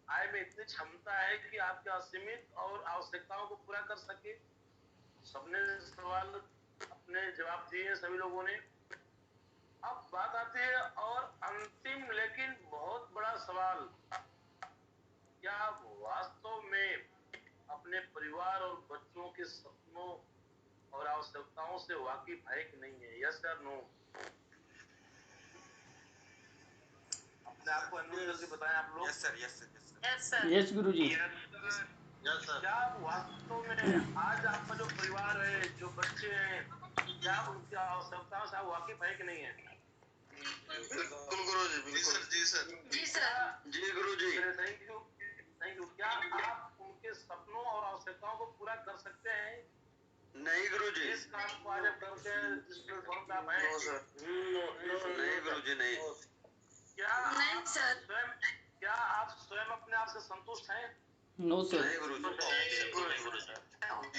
आय में इतनी क्षमता है कि आपके असीमित और आवश्यकताओं को पूरा कर सके? सबने सवाल अपने जवाब दिए सभी लोगों ने। अब बात आती है और अंतिम लेकिन बहुत बड़ा सवाल, क्या आप वास्तव में अपने परिवार और बच्चों के सपनों और आवश्यकताओं से वाकिफ है कि नहीं है? यस या नो? अपने आप को अनम्यूट करके बताएं आप लोग। Yes sir, yes sir, yes sir. Yes गुरुजी। क्या आप वास्तव में आज आपका जो परिवार है, जो बच्चे हैं, क्या उनकी आवश्यकताओं से आप वाकिफ है कि नहीं है? बिल्कुल गुरुजी, बिल्कुल। जी सर, जी सर। जी Guruji. Thank you, thank you. क्या आप उनके सपनों और आवश्यकताओं को पूरा कर सकते हैं? नहीं गुरुजी। इस काम को आज आप करते हैं, जिस प्लेटफॉर्म पे आप हैं। नो सर, नहीं गुरुजी, नहीं। नहीं सर। क्या आप स्वयं अपने आप से संतुष्ट हैं? No sir. नहीं गुरुजी।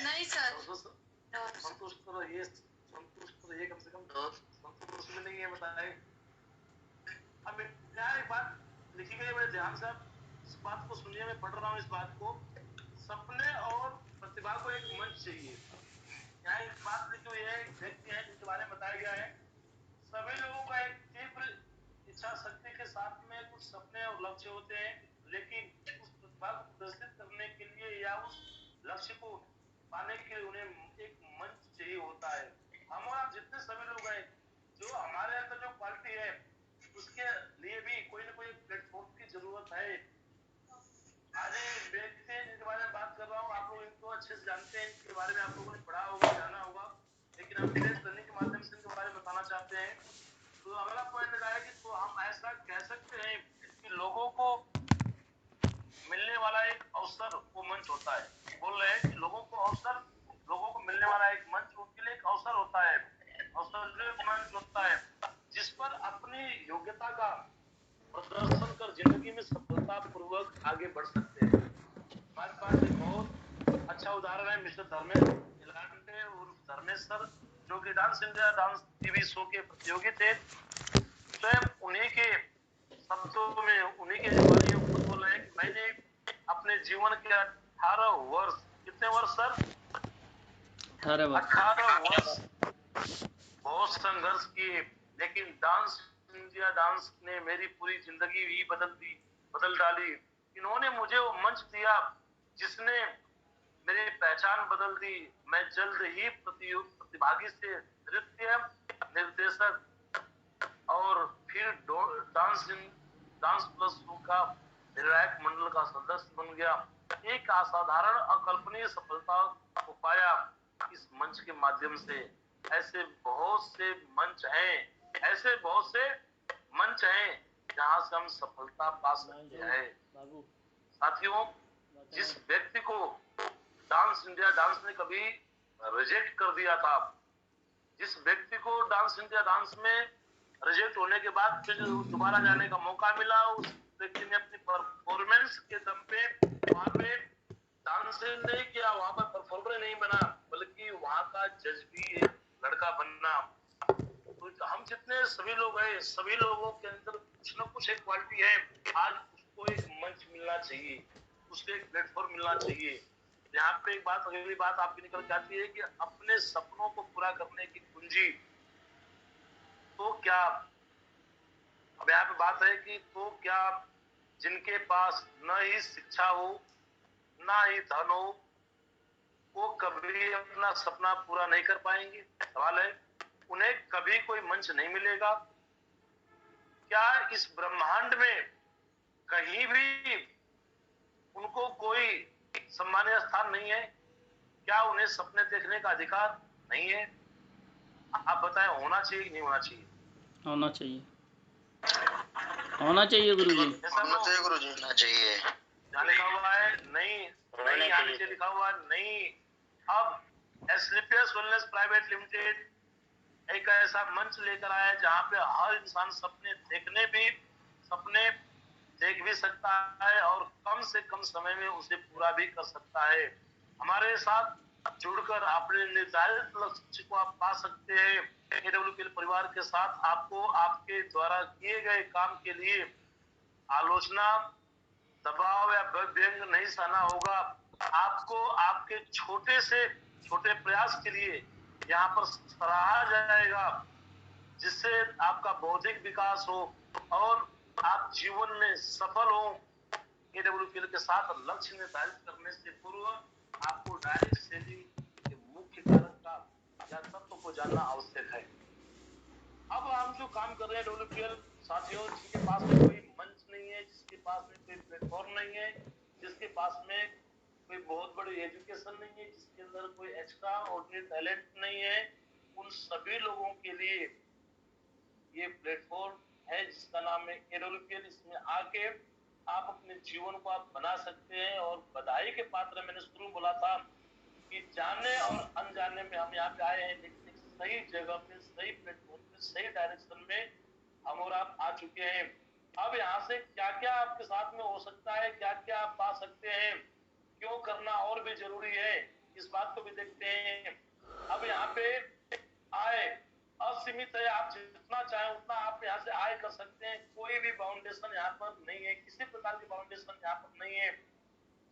नहीं सर। संतुष्ट तो रहिए, संतुष्ट तो रहिए, कम से कम संतुष्ट भी नहीं है बताए। अब क्या एक बात लिखी गई है बड़े ध्यान से, आप इस बात को सुनिए, मैं पढ़ रहा हूँ इस बात को। सपने और प्रतिभा को एक मंच चाहिए। यहाँ एक बात लिखी हुई है, एक व्यक्ति है जिसके बारे में बताया गया है, सभी लोगों का एक तीव्र इच्छा शक्ति के साथ में कुछ सपने और लक्ष्य होते हैं, लेकिन उस प्रतिभा को प्रदर्शित करने के लिए या उस लक्ष्य को पाने के लिए उन्हें एक मंच चाहिए होता है। हम और आप जितने सभी लोग हैं, जो हमारे अंदर जो क्वालिटी है उसके लिए भी कोई ना कोई प्लेटफॉर्म की जरूरत है। आज एक व्यक्ति जिनके बारे में बात कर रहा हूँ, आप लोग इनको अच्छे से जानते हैं, इनके बारे में आप लोगों ने पढ़ा होगा, जाना होगा, लेकिन हम प्रेस करने के माध्यम से इनके बारे में बताना चाहते हैं। तो अगला पॉइंट है कि तो हम ऐसा कह सकते हैं कि लोगों को मिलने वाला एक अवसर वो मंच होता है। बोल रहे हैं कि लोगों को मिलने वाला एक मंच उनके लिए एक अवसर होता है, अवसर जो एक मंच होता है जिस पर अपनी योग्यता का प्रदर्शन कर जिंदगी में सफलता पूर्वक आगे बढ़ सकते हैं। हमारे पास एक बहुत अच्छा उदाहरण है मिस्टर धर्मेंद्र इलांटे उर्फ धर्मेश सर, जो कि dance India dance TV show के प्रतियोगी थे। स्वयं उन्हीं के शब्दों में उन्हीं के जबानी में खुद बोल रहे हैं कि मैंने अपने जीवन के 18 वर्ष, कितने वर्ष सर? 18 वर्ष बहुत संघर्ष किए, लेकिन डांस इंडिया डांस ने मेरी पूरी जिंदगी ही बदल डाली। इन्होंने मुझे वो मंच दिया जिसने मेरी पहचान बदल दी। मैं जल्द ही प्रतिभागी से नृत्य निर्देशक और फिर डांस प्लस शो का निर्णायक मंडल का सदस्य बन गया। एक असाधारण अकल्पनीय सफलता को पाया इस मंच के माध्यम से। ऐसे बहुत से मंच हैं जहां से हम सफलता पा सकते हैं। साथियों, जिस व्यक्ति को डांस इंडिया डांस ने कभी रिजेक्ट कर दिया था, जिस व्यक्ति को डांस इंडिया डांस में रिजेक्ट होने के बाद फिर दोबारा जाने का मौका मिला, उस व्यक्ति ने अपनी परफॉर्मेंस के दम पे वहां पे डांस नहीं किया, वहां पर परफॉर्मर नहीं बना, बल्कि वहां का जज भी एक लड़का बनना। तो हम जितने सभी लोग हैं, सभी लोगों के अंदर कुछ ना कुछ एक क्वालिटी है। आज उसको एक मंच मिलना चाहिए, उसको एक प्लेटफॉर्म मिलना चाहिए। यहाँ पे एक बात, अगली बात आपकी निकल के आती है कि अपने सपनों को पूरा करने की कुंजी तो क्या, अब यहाँ पे बात है कि तो क्या जिनके पास न ही शिक्षा हो ना ही धन हो, वो कभी अपना सपना पूरा नहीं कर पाएंगे। सवाल है, उन्हें कभी कोई मंच नहीं मिलेगा। क्या इस ब्रह्मांड में कहीं भी उनको कोई सम्मानीय स्थान नहीं है? क्या उन्हें सपने देखने का अधिकार नहीं है? आप बताएं, होना चाहिए कि नहीं होना चाहिए? होना चाहिए, होना चाहिए गुरुजी। होना चाहिए गुरुजी, होना चाहिए। यहाँ लिखा हुआ है नहीं, नहीं यहाँ नीचे लिखा हुआ नहीं। अब एस्क्लेपियस वेलनेस प्राइवेट लिमिटेड एक ऐसा मंच लेकर आया है जहाँ पे हर इंसान सपने देख भी सकता है और कम से कम समय में उसे पूरा भी कर सकता है। हमारे साथ जुड़कर अपने निर्धारित लक्ष्य को आप पा सकते हैं। AWPL परिवार के साथ आपको आपके द्वारा किए गए काम के लिए आलोचना, दबाव या व्यंग नहीं सहना होगा। आपको आपके छोटे से छोटे प्रयास के लिए यहाँ पर सराहा जाएगा, जिससे आपका बौद्धिक विकास हो और आप जीवन में सफल हो। AWPL के साथ लक्ष्य निर्धारित करने से पूर्व आपको डायरेक्ट सेलिंग के मुख्य कारक का या तत्व को जानना आवश्यक है। अब हम जो काम कर रहे हैं AWPL साथियों, जिसके पास में कोई मंच नहीं है, जिसके पास में कोई प्लेटफॉर्म नहीं है, जिसके पास में कोई बहुत बड़ी एजुकेशन नहीं है, जिसके अंदर कोई एक्स्ट्रा ऑर्डिनरी टैलेंट नहीं है, उन सभी लोगों के लिए ये प्लेटफॉर्म है जिसका नाम है AWPL। इसमें आके आप अपने जीवन को आप बना सकते हैं। और बधाई के पात्र, मैंने शुरू में बोला था कि जाने और अनजाने में हम यहाँ पे आए हैं, लेकिन एक सही जगह पे, सही प्लेटफॉर्म पे, सही डायरेक्शन में हम और आप आ चुके हैं। अब यहाँ से क्या क्या आपके साथ में हो सकता है, क्या क्या आप पा सकते हैं, क्यों करना और भी जरूरी है, इस बात को भी देखते हैं। अब यहाँ पे आय असीमित है, आप जितना चाहें उतना आप यहाँ से आय कर सकते हैं। कोई भी बाउंडेशन यहाँ पर नहीं है, किसी प्रकार की बाउंडेशन यहाँ पर नहीं है।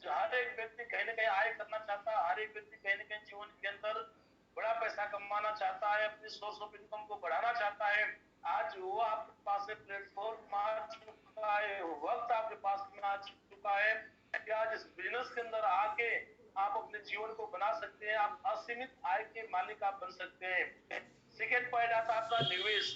हर एक व्यक्ति कहीं ना कहीं आय करना चाहता है, हर एक व्यक्ति कहीं ना कहीं जीवन के अंदर बड़ा पैसा कमाना चाहता है, अपनी सोर्स ऑफ इनकम को बढ़ाना चाहता है, आज वो आपके पास प्लेटफॉर्म आ चुका है, वक्त आपके पास में आ चुका है कि आज इस बिजनेस के अंदर आके आप अपने जीवन को बना सकते हैं, आप असीमित आय के मालिक आप बन सकते हैं। सेकेंड पॉइंट आता है आपका निवेश।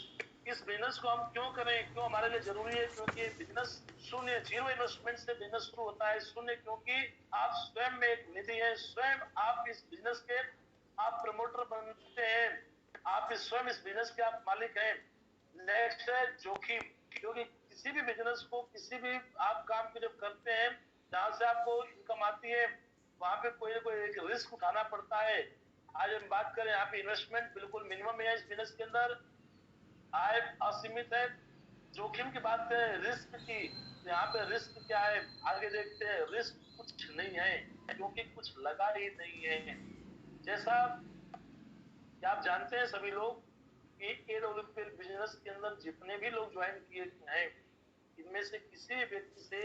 इस बिजनेस को हम क्यों करें, क्यों हमारे लिए जरूरी है? क्योंकि बिजनेस शून्य, जीरो इन्वेस्टमेंट से बिजनेस शुरू होता है। शून्य क्योंकि आप स्वयं में एक निधि है, स्वयं आप इस बिजनेस के आप प्रमोटर बनते हैं, आप स्वयं इस बिजनेस के आप मालिक हैं। नेक्स्ट है जोखिम, क्योंकि किसी भी बिजनेस को, किसी भी आप काम को जब करते हैं जहां से आपको इनकम आती है, वहां पे कोई ना कोई एक रिस्क उठाना पड़ता है। आज हम बात करें, यहाँ पे इन्वेस्टमेंट बिल्कुल मिनिमम है इस बिजनेस के अंदर, आय असीमित है। जोखिम की बात करें रिस्क की, तो यहाँ पे रिस्क क्या है आगे देखते हैं। रिस्क कुछ नहीं है क्योंकि कुछ लगा ही नहीं है। जैसा कि आप जानते हैं सभी लोग कि एडब्ल्यूपीएल बिजनेस के अंदर जितने भी लोग ज्वाइन किए हैं, इनमें से किसी भी व्यक्ति से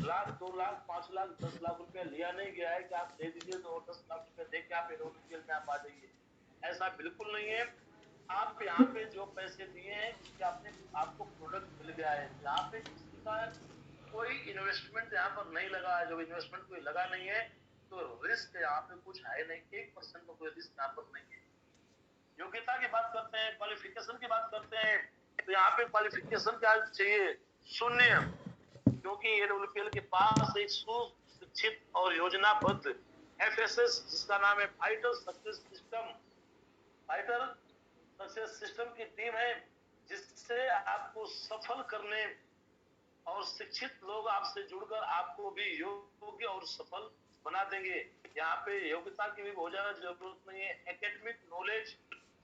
लाख, 2 लाख, 5 लाख, 10 लाख रुपया लिया नहीं गया है कि आप दे दीजिए तो 10 लाख रुपया दे के आप एडब्ल्यूपीएल में आप आ जाइए। ऐसा बिल्कुल नहीं है। आप यहाँ पे जो पैसे दिए हैं उसके आपने आपको प्रोडक्ट मिल गया है। यहाँ पे किसी का कोई इन्वेस्टमेंट यहाँ पर नहीं लगा है। जब इन्वेस्टमेंट कोई लगा नहीं है तो रिस्क यहाँ पे कुछ है नहीं, 1% का कोई रिस्क यहाँ पर नहीं है। योग्यता की बात करते हैं, क्वालिफिकेशन की बात करते हैं, तो यहाँ पे क्वालिफिकेशन क्या चाहिए? शून्य, क्योंकि एडब्ल्यूपीएल के पास एक सुशिक्षित और योजनाबद्ध एफएसएस, जिसका नाम है fighter success system, fighter success system की टीम है, जिससे आपको सफल करने और शिक्षित लोग आपसे जुड़कर आपको भी योग्य और सफल बना देंगे। यहाँ पे योग्यता की भी बहुत ज्यादा जरूरत नहीं है, एकेडमिक नॉलेज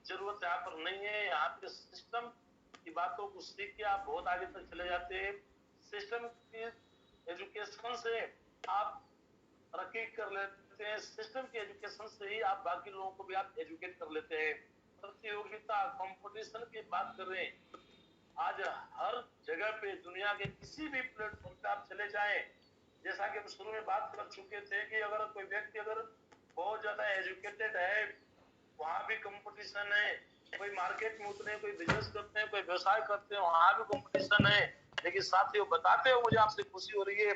जरूरत यहाँ पर नहीं है। यहाँ पे सिस्टम की बातों को सीख के आप बहुत आगे तक चले जाते हैं। सिस्टम की एजुकेशन से आप तरक्की कर लेते हैं, सिस्टम के एजुकेशन से ही आप बाकी लोगों को भी आप एजुकेट कर लेते हैं। प्रतियोगिता, कंपटीशन की बात कर रहे हैं, आज हर जगह पे दुनिया के किसी भी प्लेटफॉर्म पे आप चले जाएं, जैसा कि हम शुरू में बात कर चुके थे कि अगर कोई व्यक्ति अगर बहुत ज्यादा एजुकेटेड है, वहां भी कंपटीशन है। कोई मार्केट में उतरे, कोई बिजनेस करते हैं, कोई व्यवसाय करते हैं, वहां भी कंपटीशन है। लेकिन साथियों बताते हो मुझे आपसे खुशी हो रही है,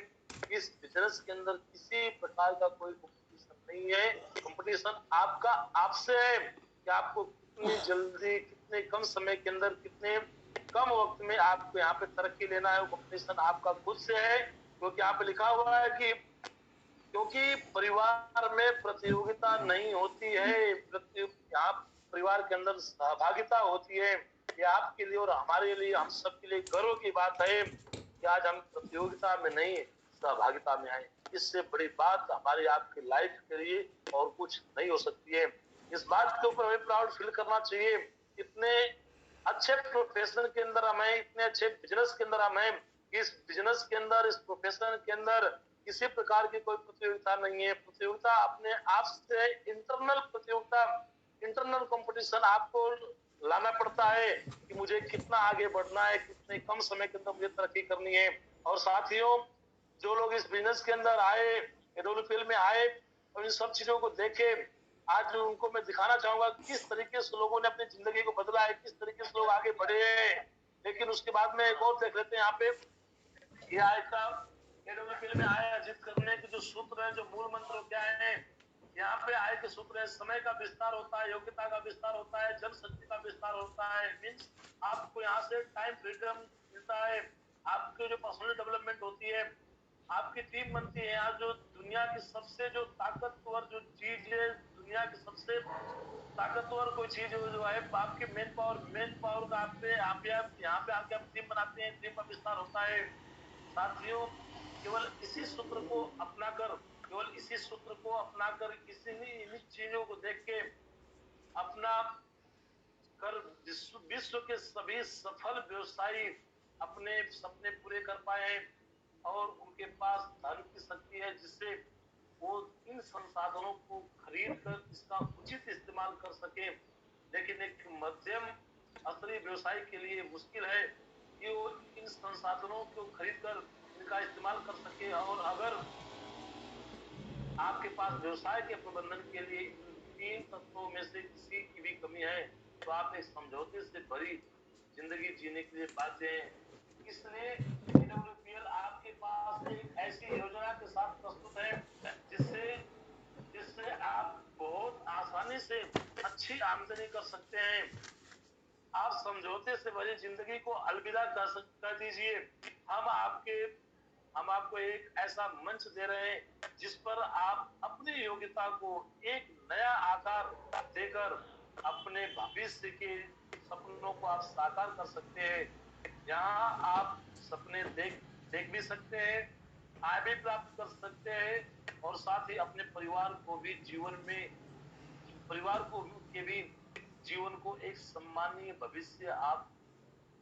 इस बिजनेस के अंदर किसी प्रकार का कोई कंपटीशन नहीं है। कंपटीशन आपका आपसे है कि आपको कितनी जल्दी, कितने कम समय के अंदर, कितने कम वक्त में आपको यहाँ पे तरक्की लेना है। वो कंपटीशन आपका खुद से है, क्योंकि यहाँ पे लिखा हुआ है कि क्योंकि परिवार में प्रतियोगिता नहीं होती है, यहाँ परिवार के अंदर सहभागिता होती है। ये आपके लिए और हमारे लिए, हम सबके लिए गर्व की बात है कि आज हम प्रतियोगिता में नहीं, सहभागिता में आए। इससे बड़ी बात हमारी आपकी लाइफ के लिए और कुछ नहीं हो सकती है। इस बात के ऊपर हमें प्राउड फील करना चाहिए। इतने अच्छे प्रोफेशन के अंदर हम हैं, इतने अच्छे बिजनेस के अंदर हम हैं, इस बिजनेस के अंदर, इस प्रोफेशन के अंदर किसी प्रकार की कोई प्रतियोगिता नहीं है। प्रतियोगिता अपने आप से इंटरनल प्रतियोगिता, इंटरनल कंपटीशन आपको लाना पड़ता है कि मुझे कितना आगे बढ़ना है, कितने कम समय के अंदर मुझे तरक्की करनी है। और साथियों, जो लोग इस बिजनेस के अंदर आए, एडब्ल्यूपीएल में आए और इन सब चीजों को देखे, आज उनको मैं दिखाना चाहूंगा किस तरीके से लोगों ने अपनी जिंदगी को बदला है, किस तरीके से लोग आगे बढ़े हैं। लेकिन उसके बाद में एक और देख लेते हैं यहाँ पे, ये आय का एडब्ल्यूपीएल में आय अर्जित करने के जो सूत्र है, जो मूल मंत्र क्या है? यहाँ पे आय के सूत्र है, समय का विस्तार होता है, योग्यता का विस्तार होता है, जनशक्ति का विस्तार होता है। मीन्स आपको यहाँ से टाइम फ्रीडम मिलता है, आपकी जो पर्सनल डेवलपमेंट होती है, आपकी टीम बनती है। यहाँ जो दुनिया की सबसे जो ताकतवर जो चीज है, दुनिया की सबसे ताकतवर कोई चीज जो है आपकी मेन पावर का आप पे यहाँ पे आके आप टीम बनाते हैं, टीम का विस्तार होता है। साथियों, केवल इसी सूत्र को अपनाकर, केवल इसी सूत्र को अपनाकर, इन चीजों को देख के अपना कर विश्व के सभी सफल व्यवसायी अपने सपने पूरे कर पाए हैं और उनके पास धन की शक्ति है, जिससे वो इन संसाधनों को खरीद कर इसका उचित इस्तेमाल कर सके। लेकिन एक मध्यम स्तरीय व्यवसाय के लिए मुश्किल है कि वो इन संसाधनों को खरीद कर इनका इस्तेमाल कर सके। और अगर आपके पास व्यवसाय के प्रबंधन के लिए तीन तत्वों में से किसी की भी कमी है तो आप एक समझौते से भरी जिंदगी जीने के लिए बाध्य हैं। इसलिए AWPL आपके पास एक ऐसी योजना के साथ प्रस्तुत है जिससे जिससे आप बहुत आसानी से अच्छी आमदनी कर सकते हैं। आप समझौते से भरी जिंदगी को अलविदा कर दीजिए। हम आपको एक ऐसा मंच दे रहे हैं जिस पर आप अपनी योग्यता को एक नया आकार देकर अपने भविष्य के सपनों को आप साकार कर सकते हैं। यहाँ आप सपने देख भी सकते हैं, आय भी प्राप्त कर सकते हैं और साथ ही अपने परिवार को भी जीवन को एक सम्मानीय भविष्य आप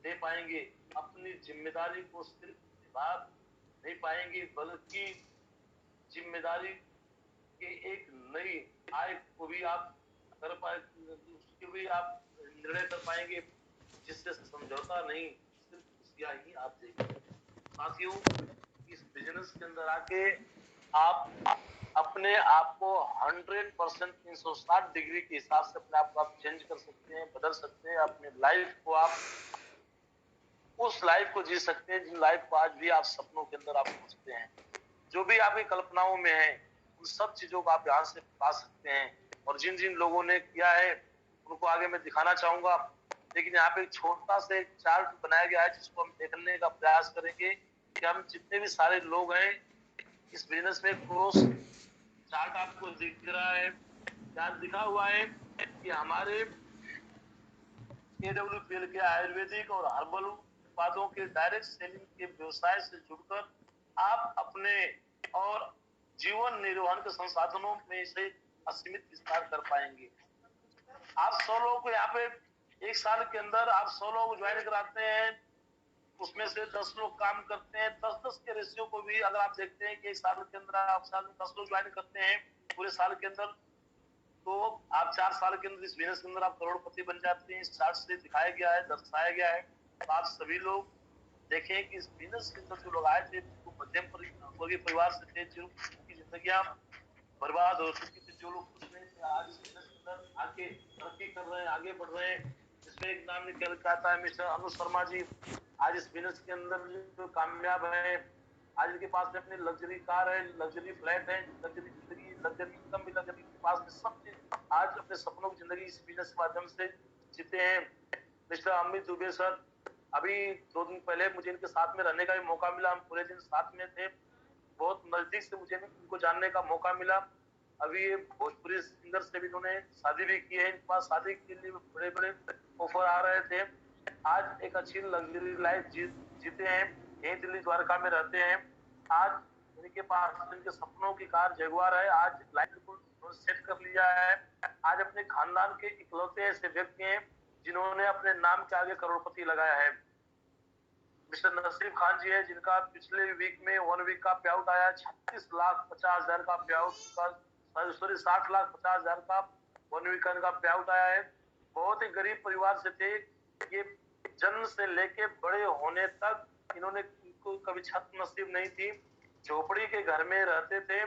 दे पाएंगे। अपनी जिम्मेदारी को सिर्फ निभा नहीं पाएंगे बल्कि जिम्मेदारी के एक नई आय को भी आप कर पाए, उसके भी आप निर्णय कर पाएंगे जिससे समझौता नहीं सिर्फ खुशियां ही आप देखेंगे। साथियों, इस बिजनेस के अंदर आके आप अपने आप को 100% 360 डिग्री के हिसाब से अपने आप को आप चेंज कर सकते हैं, बदल सकते हैं। अपने लाइफ को आप उस लाइफ को जी सकते हैं जिन लाइफ को आज भी आप सपनों के अंदर आप सोचते हैं। जो भी आपकी कल्पनाओं में है उन सब चीजों को आप यहाँ से पा सकते हैं। और जिन जिन लोगों ने किया है उनको आगे मैं दिखाना चाहूंगा, लेकिन यहाँ पे एक छोटा से चार्ट बनाया गया है जिसको हम देखने का प्रयास करेंगे कि हम जितने भी सारे लोग हैं इस बिजनेस में क्रॉस चार्ट आपको दिख रहा है, चार्ट दिखा हुआ है कि हमारे AWPL के आयुर्वेदिक और हर्बल उत्पादों के डायरेक्ट सेलिंग के व्यवसाय से जुड़कर आप अपने और जीवन निर्वहन के संसाधनों में से असीमित विस्तार कर पाएंगे। आप 100 लोगों को यहाँ पे एक साल के अंदर आप 100 लोगों को ज्वाइन कराते हैं, उसमें से 10 लोग काम करते हैं। 10-10 के रेशियो को भी अगर आप देखते हैं कि एक साल के अंदर आप साल में 10 लोग ज्वाइन करते हैं पूरे साल के अंदर, तो आप 4 साल के अंदर इस बिजनेस के अंदर आप करोड़पति बन जाते हैं। इस चार्ट से दिखाया गया है, दर्शाया गया है। तो आप सभी लोग देखें कि इस बिजनेस के अंदर जो लोग आए थे वो मध्यम वर्गीय परिवार से थे, जिनकी जिंदगियां बर्बाद हो चुकी थी, जो लोग खुश नहीं थे, आज इस बिजनेस के अंदर आके तरक्की कर रहे हैं, आगे बढ़ रहे हैं। इसमें एक नाम निकल के आता है मिस्टर अनु शर्मा जी। आज इस बिजनेस के अंदर जो कामयाब है, आज इनके पास में अपनी लग्जरी कार है, लग्जरी फ्लैट है, लग्जरी जिंदगी, लग्जरी इनकम भी लग्जरी के पास में सब चीज, आज अपने सपनों की जिंदगी इस बिजनेस के माध्यम से जीते हैं। मिस्टर अमित दुबे सर, अभी 2 दिन पहले मुझे इनके साथ में रहने का भी मौका मिला, हम पूरे दिन साथ में थे, बहुत नजदीक से मुझे इनको जानने का मौका मिला। अभी ये भोजपुरी सिंगर से भी इन्होंने शादी भी की है, इनके पास शादी के लिए बड़े बड़े ऑफर आ रहे थे। आज एक अच्छी लग्जरी लाइफ जीते हैं, यही दिल्ली द्वारका में रहते हैं। आज इनके पास इनके सपनों की कार जगुआर है, आज लाइफ बिल्कुल सेट कर लिया है। आज अपने खानदान के इकलौते ऐसे व्यक्ति हैं जिन्होंने अपने नाम के आगे करोड़पति लगाया है। मिस्टर नसीब खान जी है, जिनका पिछले वीक में 1 वीक का पे आउट आया, 36,50,000 का पे आउट, सॉरी 60,50,000 का 1 वीक का पे आउट आया है। बहुत ही गरीब परिवार से थे ये, जन्म से लेके बड़े होने तक इन्होंने कभी छत नसीब नहीं थी, झोपड़ी के घर में रहते थे,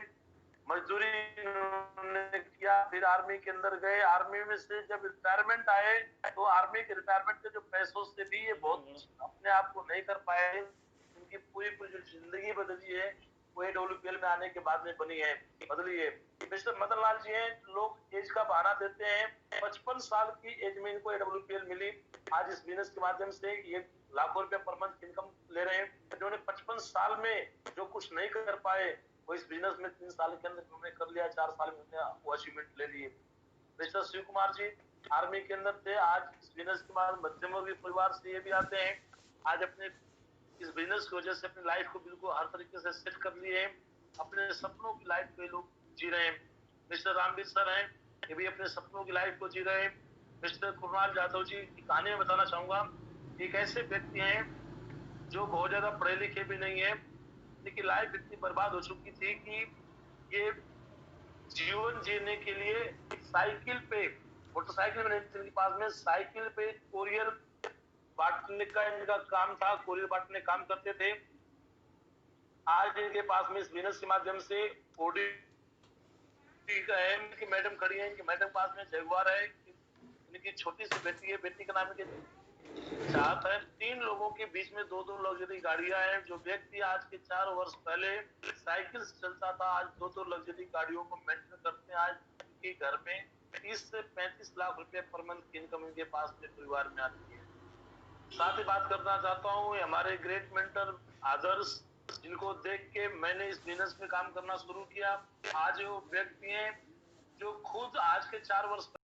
मजदूरी इन्होंने किया, फिर आर्मी के अंदर गए। आर्मी में से जब रिटायरमेंट आए तो आर्मी के रिटायरमेंट के जो पैसों से भी ये बहुत अपने आप को नहीं कर पाए। इनकी पूरी जो जिंदगी बदली है वो AWPL में आने के बाद में बदली है। मिस्टर मदन लाल जी हैं, लोग एज का बहाना देते हैं, 55 साल की एज में इनको AWPL मिली। आज इस बिजनेस के माध्यम से ये लाखों रुपए पर मंथ इनकम ले रहे हैं। जिन्होंने 55 साल में जो कुछ नहीं कर पाए वो इस बिजनेस में 3 साल के अंदर उन्होंने कर लिया, 4 साल में उन्होंने वो अचीवमेंट ले लिए। मिस्टर शिव कुमार जी आर्मी के अंदर थे, आज इस बिजनेस के बाद मध्यम वर्गीय परिवार से ये भी आते हैं, आज अपने इस बिजनेस की वजह से अपनी लाइफ को बिल्कुल हर तरीके से सेट कर लिए हैं, अपने सपनों की लाइफ को ये लोग जी रहे हैं। मिस्टर रामवीर सर हैं, ये भी अपने सपनों की लाइफ को जी रहे हैं। मिस्टर कुणाल यादव जी की कहानी में बताना चाहूंगा, एक ऐसे व्यक्ति हैं जो बहुत ज्यादा पढ़े लिखे भी नहीं है, इनकी लाइफ इतनी बर्बाद हो चुकी थी कि ये जीवन जीने के लिए साइकिल पे, मोटरसाइकिल में नहीं, इनके पास में साइकिल पे कोरियर बांटने का इनका काम था, कोरियर बांटने काम करते थे। आज इनके पास में इस बिजनेस के माध्यम से ऑडियो ठीक है, इनकी मैडम खड़ी है, इनकी मैडम पास में जगुआर है, इनकी छोटी सी बेटी है, बेटी का नाम है चाहत है। 3 लोगों के बीच में 2-2 लग्जरी गाड़ियां हैं। जो व्यक्ति आज के 4 वर्ष पहले साइकिल से चलता था, आज 2-2 लग्जरी गाड़ियों को मेंटेन करते हैं। आज इनके घर में 30 से 35 लाख रुपए पर मंथ की इनकम इनके पास में परिवार में आती है। साथ ही बात करना चाहता हूँ हमारे ग्रेट मेंटर आदर्श, जिनको देख के मैंने इस बिजनेस में काम करना शुरू किया। आज वो व्यक्ति हैं जो खुद आज के 4 वर्ष